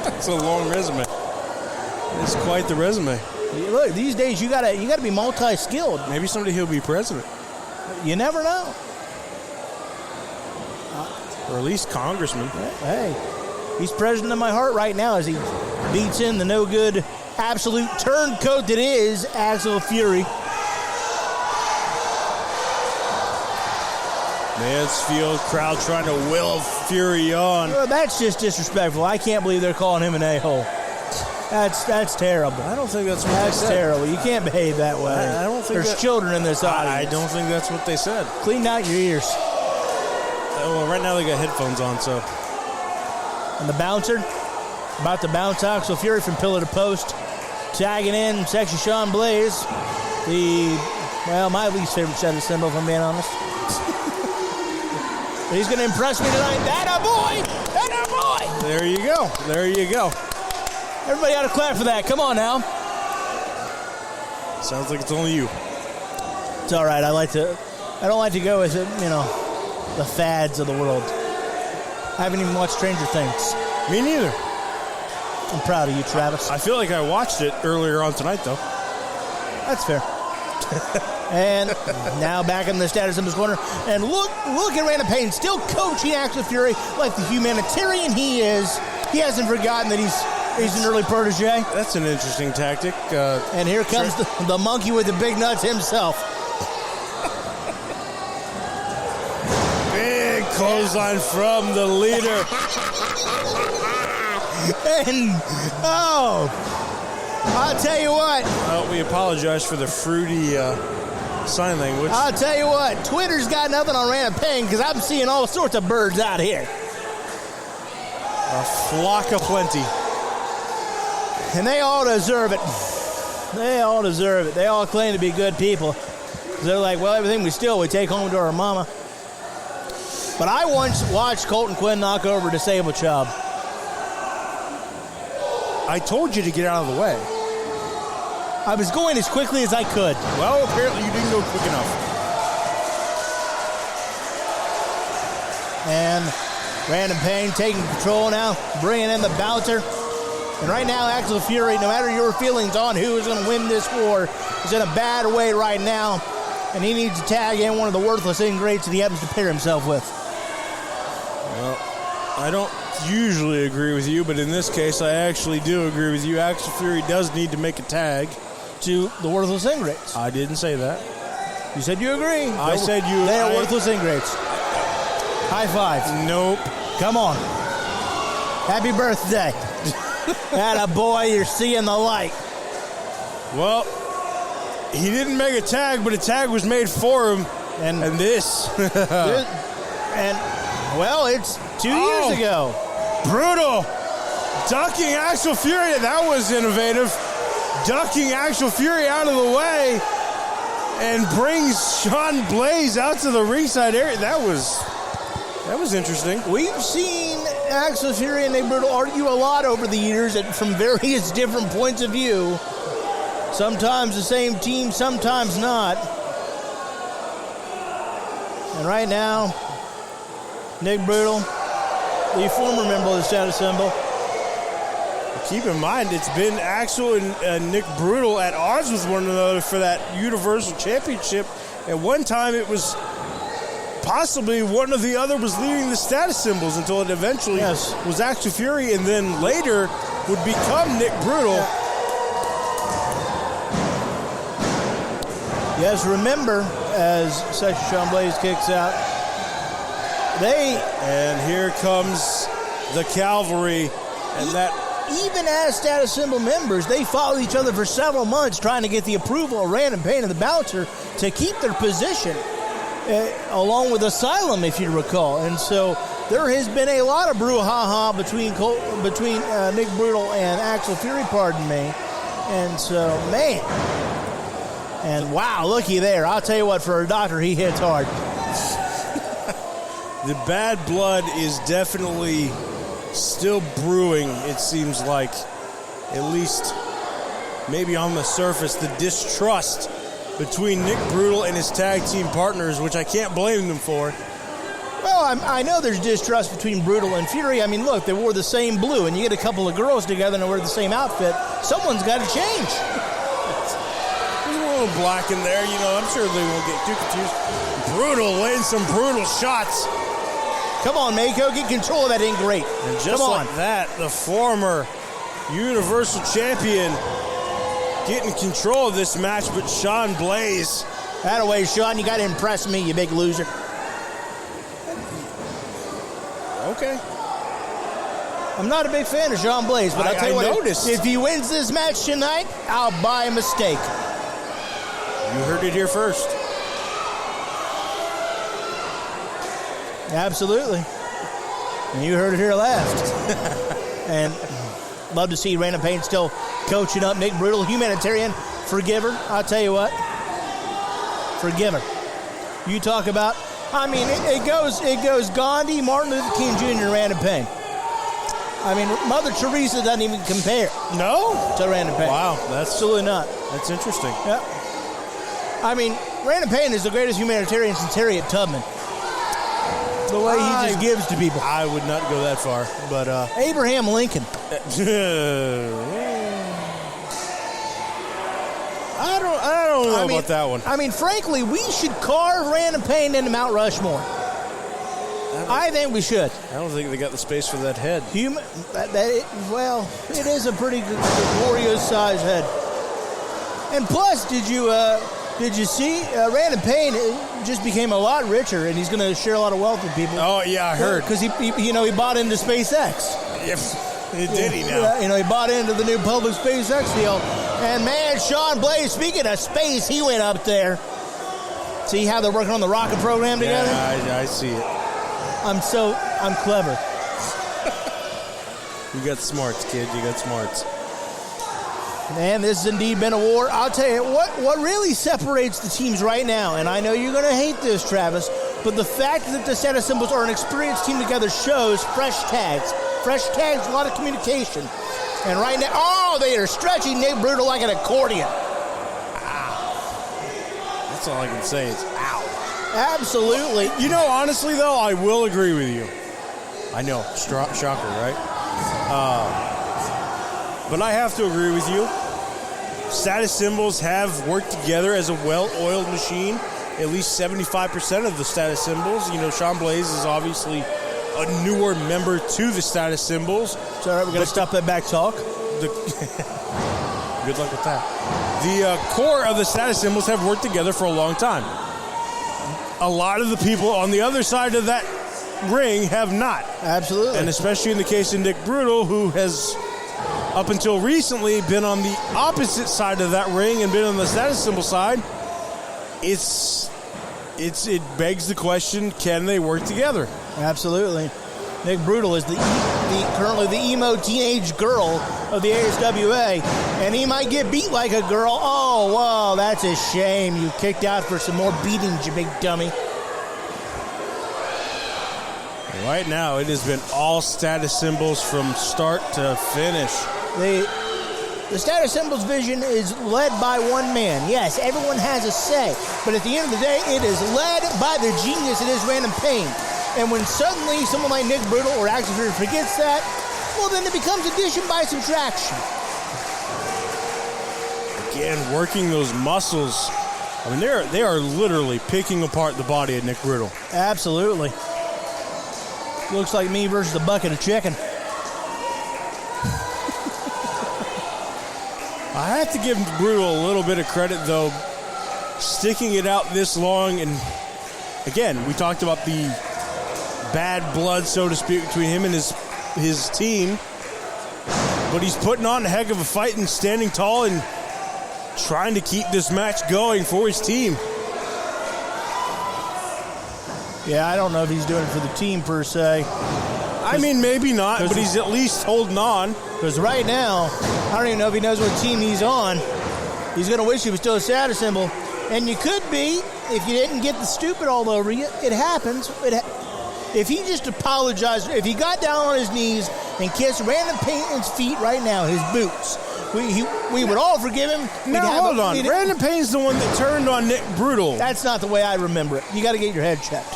That's a long resume. It's quite the resume. Look, these days you gotta be multi-skilled. Maybe someday he'll be president. You never know. Or at least congressman. Hey, he's president of my heart right now as he beats in the no-good, absolute turncoat that is Axel Fury. Mansfield crowd trying to will Fury on. Well, that's just disrespectful. I can't believe they're calling him an a-hole. That's terrible. I don't think that's what That's they said. terrible. You can't behave that way. I don't think There's children in this audience. I don't think that's what they said. Clean out your ears. Well, right now they got headphones on, so. And the bouncer, about to bounce Axel Fury from pillar to post. tagging in Sexy Sean Blaze, my least favorite set of symbols, if I'm being honest. But he's going to impress me tonight. That a boy! That a boy! There you go. There you go. Everybody ought to clap for that. Come on now. Sounds like it's only you. It's all right. I don't like to go with it, the fads of the world. I haven't even watched Stranger Things. Me neither. I'm proud of you, Travis. I feel like I watched it earlier on tonight, though. That's fair. And now back in the status symbols corner. And look at Random Pain still coaching Axel Fury like the humanitarian he is. He hasn't forgotten that he's an early protege. That's an interesting tactic. And here comes the monkey with the big nuts himself. Big clothesline from the leader. And, I'll tell you what. We apologize for the fruity sign language. I'll tell you what. Twitter's got nothing on Random Pain because I'm seeing all sorts of birds out here. A flock of plenty. And they all deserve it. They all deserve it. They all claim to be good people. They're like, well, everything we steal, we take home to our mama. But I once watched Colton Quinn knock over Disabled Chubb. I told you to get out of the way. I was going as quickly as I could. Well, apparently you didn't go quick enough. And Random Pain taking control now, bringing in the bouncer. And right now, Axel Fury, no matter your feelings on who is going to win this war, is in a bad way right now. And he needs to tag in one of the worthless ingrates that he happens to pair himself with. Well, I don't usually agree with you, but in this case, I actually do agree with you. Axel Fury does need to make a tag to the worthless ingrates. I didn't say that. You said you agree. I said you... They are worthless ingrates. High five. Nope. Come on. Happy birthday. Atta boy, you're seeing the light. Well, he didn't make a tag, but a tag was made for him. And this. It's 2 years ago. Brutal. Ducking Axel Fury. That was innovative. Ducking Axel Fury out of the way and brings Sean Blaze out to the ringside area. That was interesting. We've seen Axel Fury and Nick Brutal argue a lot over the years from various different points of view. Sometimes the same team, sometimes not. And right now, Nick Brutal, the former member of the status symbol. Keep in mind, it's been Axel and Nick Brutal at odds with one another for that Universal Championship. At one time, it was possibly one or the other was leading the status symbols until it eventually was Axel Fury, and then later would become Nick Brutal. Yes, remember, as Sexy Sean Blaze kicks out, and here comes the cavalry, and that... Even as status symbol members, they followed each other for several months trying to get the approval of Random Pain and the bouncer to keep their position, along with Asylum, if you recall. And so there has been a lot of brouhaha between Nick Brutal and Axel Fury, pardon me. And so, man. And wow, looky there. I'll tell you what, for a doctor, he hits hard. The bad blood is definitely still brewing, it seems like. At least, maybe on the surface, the distrust between Nick Brutal and his tag team partners, which I can't blame them for. Well, I know there's distrust between Brutal and Fury. I mean, look, they wore the same blue, and you get a couple of girls together and they wear the same outfit. Someone's got to change. There's a little black in there, I'm sure they won't get too confused. Brutal laying some brutal shots. Come on, Mako, get control of that ingrate. And just like that, the former Universal Champion getting control of this match, but Sean Blaze. That-a-way, Sean, you got to impress me, you big loser. Okay. I'm not a big fan of Sean Blaze, but I'll tell you what, noticed. If he wins this match tonight, I'll buy him a steak. You heard it here first. Absolutely. And you heard it here last. And Love to see Random Pain still coaching up Nick Brutal, humanitarian, forgiver. I'll tell you what, forgiver. You talk about, I mean, it goes Gandhi, Martin Luther King Jr., Random Pain. I mean, Mother Teresa doesn't even compare. No? To Random Pain. Wow, that's absolutely not. That's interesting. Yeah. I mean, Random Pain is the greatest humanitarian since Harriet Tubman. The way he just gives to people. I would not go that far, but Abraham Lincoln. I don't know about that one. I mean, frankly, we should carve Random Pain into Mount Rushmore. I think we should. I don't think they got the space for that head. Well, it is a pretty glorious size head. And plus, did you see Random Pain just became a lot richer, and he's going to share a lot of wealth with people. Oh yeah, I heard. Because he bought into SpaceX. Yep. Did he now? He bought into the new public SpaceX deal. And man, Sean Blaze, speaking of space, he went up there. See how they're working on the rocket program together? Yeah, I see it. I'm clever. You got smarts, kid. You got smarts. Man, this has indeed been a war. I'll tell you, what really separates the teams right now, and I know you're going to hate this, Travis, but the fact that the status symbols are an experienced team together shows fresh tags. Fresh tags, a lot of communication. And right now, they are stretching Nick Brutal like an accordion. Ow. That's all I can say is ow. Absolutely. You know, honestly, though, I will agree with you. I know, shocker, right? But I have to agree with you. Status symbols have worked together as a well-oiled machine. At least 75% of the status symbols. You know, Sean Blaze is obviously a newer member to the status symbols. It's all right, we're going to stop that back talk. Good luck with that. The core of the status symbols have worked together for a long time. A lot of the people on the other side of that ring have not. Absolutely. And especially in the case of Nick Brutal, who has, up until recently, been on the opposite side of that ring and been on the status symbol side. It begs the question, can they work together? Absolutely. Nick Brutal is currently the emo teenage girl of the ASWA, and he might get beat like a girl. Oh, wow, that's a shame. You kicked out for some more beatings, you big dummy. Right now, it has been all status symbols from start to finish. The status symbols vision is led by one man. Yes, everyone has a say, but at the end of the day, it is led by the genius that is Random Pain. And when suddenly someone like Nick Brutal or Activator forgets that, well, then it becomes addition by subtraction. Again, working those muscles. I mean, they are literally picking apart the body of Nick Brutal. Absolutely. Looks like me versus a bucket of chicken. I have to give Brutal a little bit of credit, though, sticking it out this long. And again, we talked about the bad blood, so to speak, between him and his team. But he's putting on a heck of a fight and standing tall and trying to keep this match going for his team. Yeah, I don't know if he's doing it for the team per se. I mean, maybe not, but he's at least holding on. Because right now, I don't even know if he knows what team he's on. He's going to wish he was still a status symbol. And you could be, if you didn't get the stupid all over you. It happens. If he just apologized, if he got down on his knees and kissed Random Pain's feet right now, his boots, we would all forgive him. Now, hold on. Random Pain's the one that turned on Nick Brutal. That's not the way I remember it. You got to get your head checked.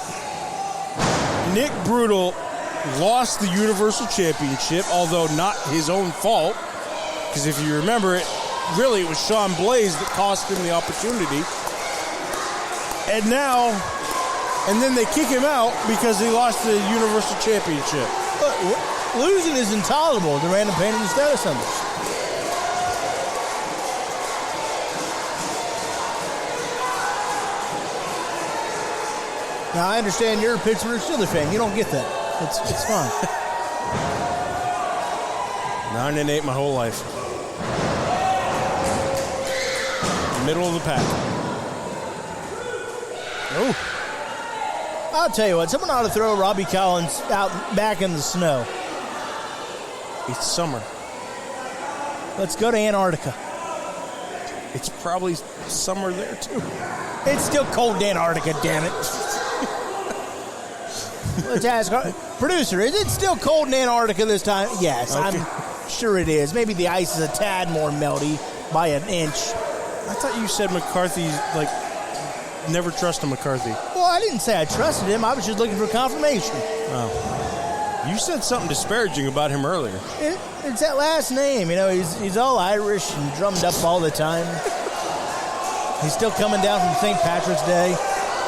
Nick Brutal lost the Universal Championship, although not his own fault. Because if you remember it, really it was Sean Blaze that cost him the opportunity. And then they kick him out because he lost the Universal Championship. But losing is intolerable to Random Pain and the status symbols. Now, I understand you're a Pittsburgh Steelers fan. You don't get that. It's fine. 9-8 my whole life. Middle of the pack. Oh. I'll tell you what, someone ought to throw Robbie Collins out back in the snow. It's summer. Let's go to Antarctica. It's probably summer there, too. It's still cold in Antarctica, damn it. Let's ask our producer, is it still cold in Antarctica this time? Yes, Okay. I'm sure it is. Maybe the ice is a tad more melty by an inch. I thought you said McCarthy, like, never trust a McCarthy. Well, I didn't say I trusted him. I was just looking for confirmation. Oh. You said something disparaging about him earlier. It's that last name. You know, he's all Irish and drummed up all the time. He's still coming down from St. Patrick's Day.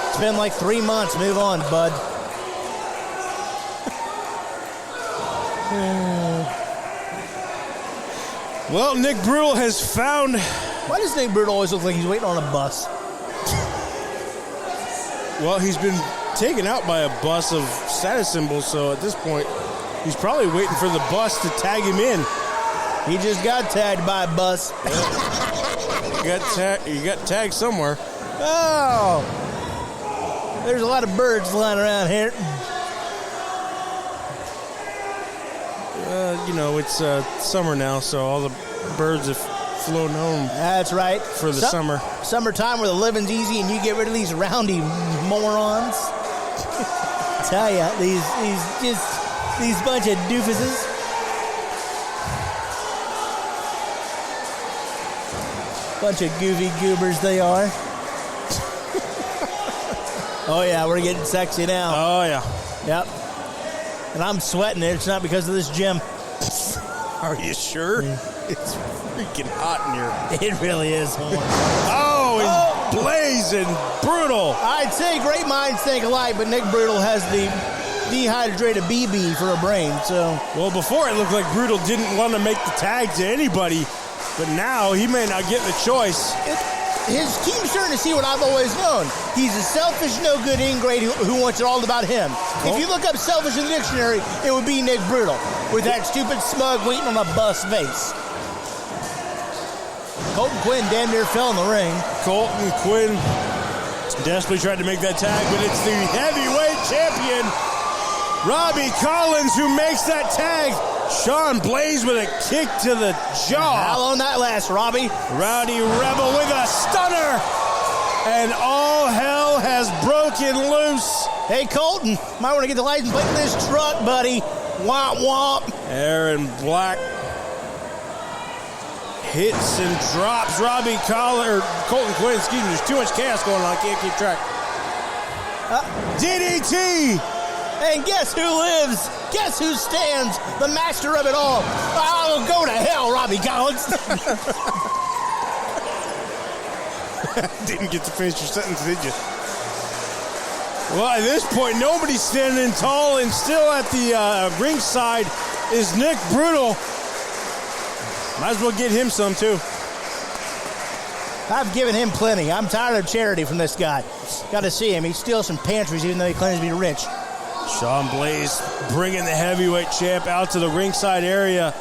It's been like 3 months. Move on, bud. Well, Nick Brutal has found... Why does Nick Brutal always look like he's waiting on a bus? Well, he's been taken out by a bus of status symbols, so at this point, he's probably waiting for the bus to tag him in. He just got tagged by a bus. You got tagged somewhere. Oh! There's a lot of birds flying around here. You know, it's summer now, so all the birds have flown home. That's right. For the summer. Summertime where the living's easy and you get rid of these roundy morons. Tell ya, these bunch of doofuses. Bunch of goofy goobers they are. Oh yeah, we're getting sexy now. Oh yeah. Yep. And I'm sweating it. It's not because of this gym. Are you sure? It's freaking hot in here. It really is. Oh, it's blazing brutal. I'd say great minds think alike, but Nick Brutal has the dehydrated BB for a brain. So, well, before it looked like Brutal didn't want to make the tag to anybody, but now he may not get the choice. His team's starting to see what I've always known. He's a selfish, no-good ingrate who wants it all about him. If you look up selfish in the dictionary, it would be Nick Brutal with that stupid smug waiting on a bus face. Colton Quinn damn near fell in the ring. Colton Quinn desperately tried to make that tag, but it's the heavyweight champion, Robbie Collins, who makes that tag. Sean Blaze with a kick to the jaw. How long that lasts, Robbie? Rowdy Rebel with a stunner. And all hell has broken loose. Hey, Colton, might want to get the license plate in this truck, buddy. Womp womp. Aaron Black hits and drops Colton Quinn. Excuse me, there's too much chaos going on. I can't keep track. DDT. And guess who lives? Guess who stands? The master of it all. I'll go to hell, Robbie Collins. Didn't get to finish your sentence, did you? Well, at this point, nobody's standing tall, and still at the ringside is Nick Brutal. Might as well get him some, too. I've given him plenty. I'm tired of charity from this guy. Got to see him. He steals some pantries even though he claims to be rich. Sean Blaze bringing the heavyweight champ out to the ringside area.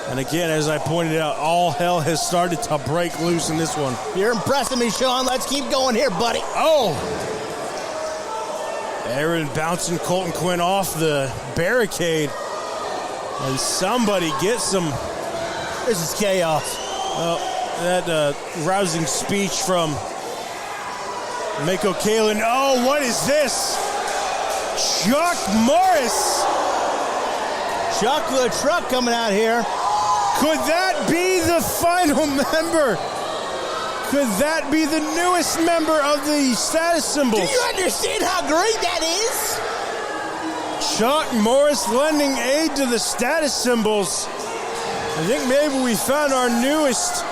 And again, as I pointed out, all hell has started to break loose in this one. You're impressing me, Sean. Let's keep going here, buddy. Oh! Aaron bouncing Colton Quinn off the barricade. And somebody gets some... This is chaos. That rousing speech from Mako Kalin. Oh, what is this? Chuck Morris. Chuck the truck coming out here. Could that be the final member? Could that be the newest member of the status symbols? Do you understand how great that is? Chuck Morris lending aid to the status symbols. I think maybe we found our newest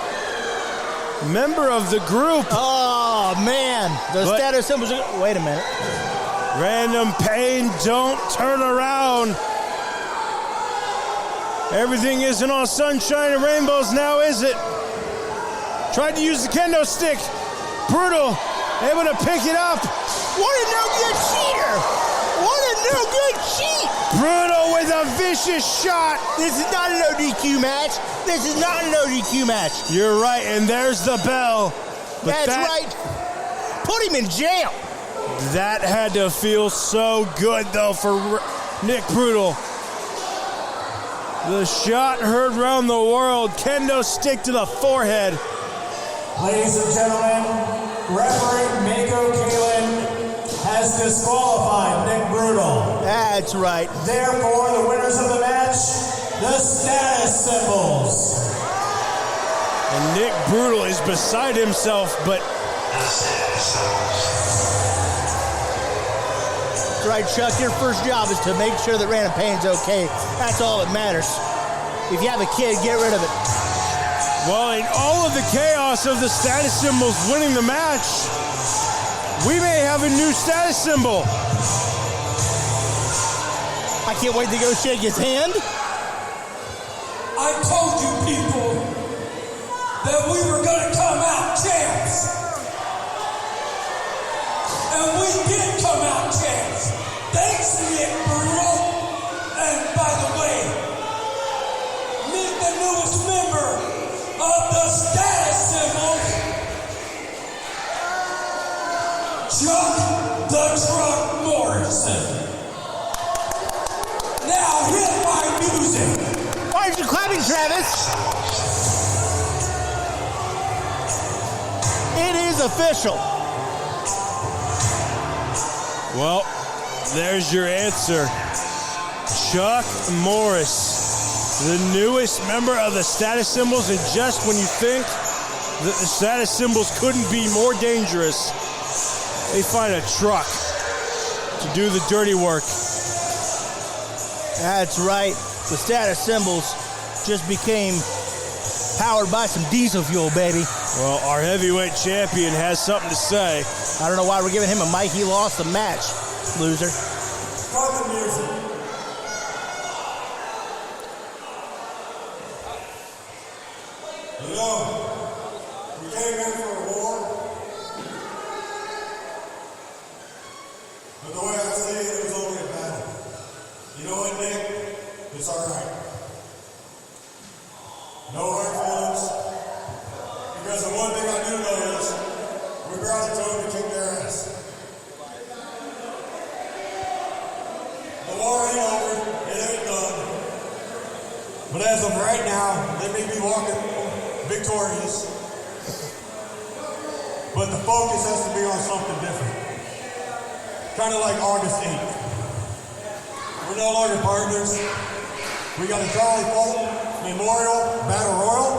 member of the group. Oh, man. The status symbols are... Wait a minute. Random Pain, don't turn around. Everything isn't all sunshine and rainbows now, is it? Tried to use the kendo stick. Brutal, able to pick it up. What a no-good cheater. What a no-good cheat. Brutal with a vicious shot. This is not an ODQ match. This is not an ODQ match. You're right, and there's the bell. But That's right. Put him in jail. That had to feel so good, though, for Nick Brutal. The shot heard round the world. Kendo stick to the forehead. Ladies and gentlemen, referee Mako Kalin has disqualified Nick Brutal. That's right. Therefore, the winners of the match, the status symbols. And Nick Brutal is beside himself, but The status symbols. That's right, Chuck. Your first job is to make sure that Random Pain's okay. That's all that matters. If you have a kid, get rid of it. well, in all of the chaos of the status symbols winning the match, we may have a new status symbol. I can't wait to go shake his hand. I told you people that we were going to come out champs. And we did come out champs. Thanks to Nick Brutal. And by the way, meet the newest member of the status symbols, Chuck the Truck Morrison. Now hit my music. Why aren't you clapping, Travis? It is official. Well, there's your answer. Chuck Morris, the newest member of the status symbols, and just when you think that the status symbols couldn't be more dangerous, they find a truck to do the dirty work. That's right. The status symbols just became powered by some diesel fuel, baby. Well, our heavyweight champion has something to say. I don't know why we're giving him a mic. He lost the match, loser. Start the music. You know, we came in for a war. But the way I see it, it was only a battle. You know what, Nick? It's all right. No hard feelings. Because the one thing I do know is we brought it to them to kick their ass. The war ain't over. It ain't done. But as of right now, they may be walking victorious. But the focus has to be on something different. Kind of like August 8th. We're no longer partners. We got a Charlie Fulton Memorial Battle Royal.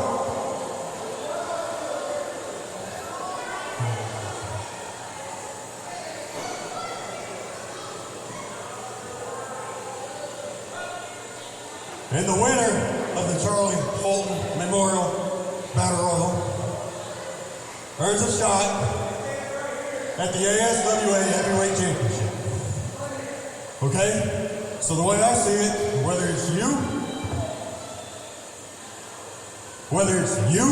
And the winner of the Charlie Fulton Memorial Battle Royal earns a shot at the ASWA Heavyweight Championship. Okay? So the way I see it, whether it's you, whether it's you,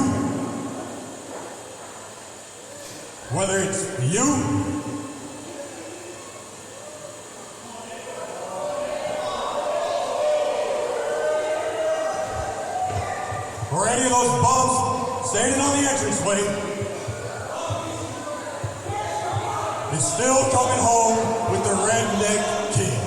or any of those bums standing on the entranceway, is still coming home with the redneck kid.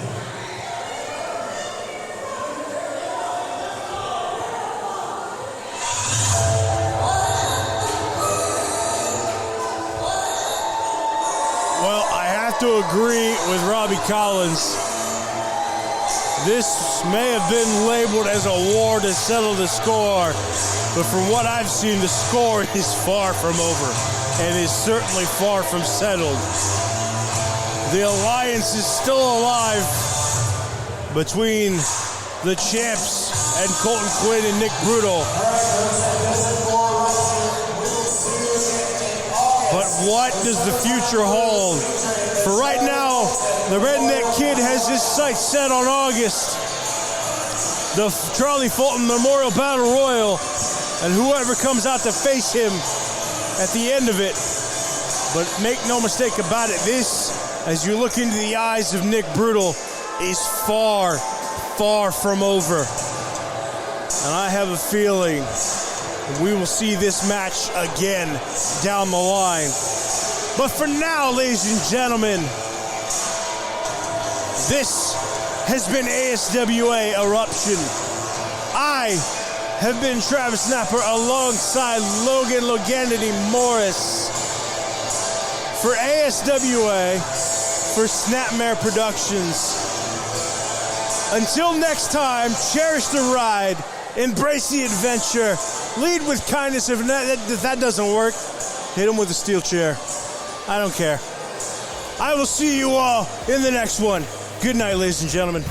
Well, I have to agree with Robbie Collins. This may have been labeled as a war to settle the score, but from what I've seen, the score is far from over and is certainly far from settled. The alliance is still alive between the champs and Colton Quinn and Nick Brutal. But what does the future hold? For right now, the Redneck Kid has his sights set on August, the Charlie Fulton Memorial Battle Royal, and whoever comes out to face him at the end of it. But make no mistake about it, this, as you look into the eyes of Nick Brutal, is far, far from over. And I have a feeling we will see this match again down the line. But for now, ladies and gentlemen, this has been ASWA Eruption. I have been Travis Snapper alongside Logan Loganity Morris for ASWA for Snapmare Productions. Until next time, cherish the ride, embrace the adventure, lead with kindness. If that doesn't work, hit him with a steel chair. I don't care. I will see you all in the next one. Good night, ladies and gentlemen.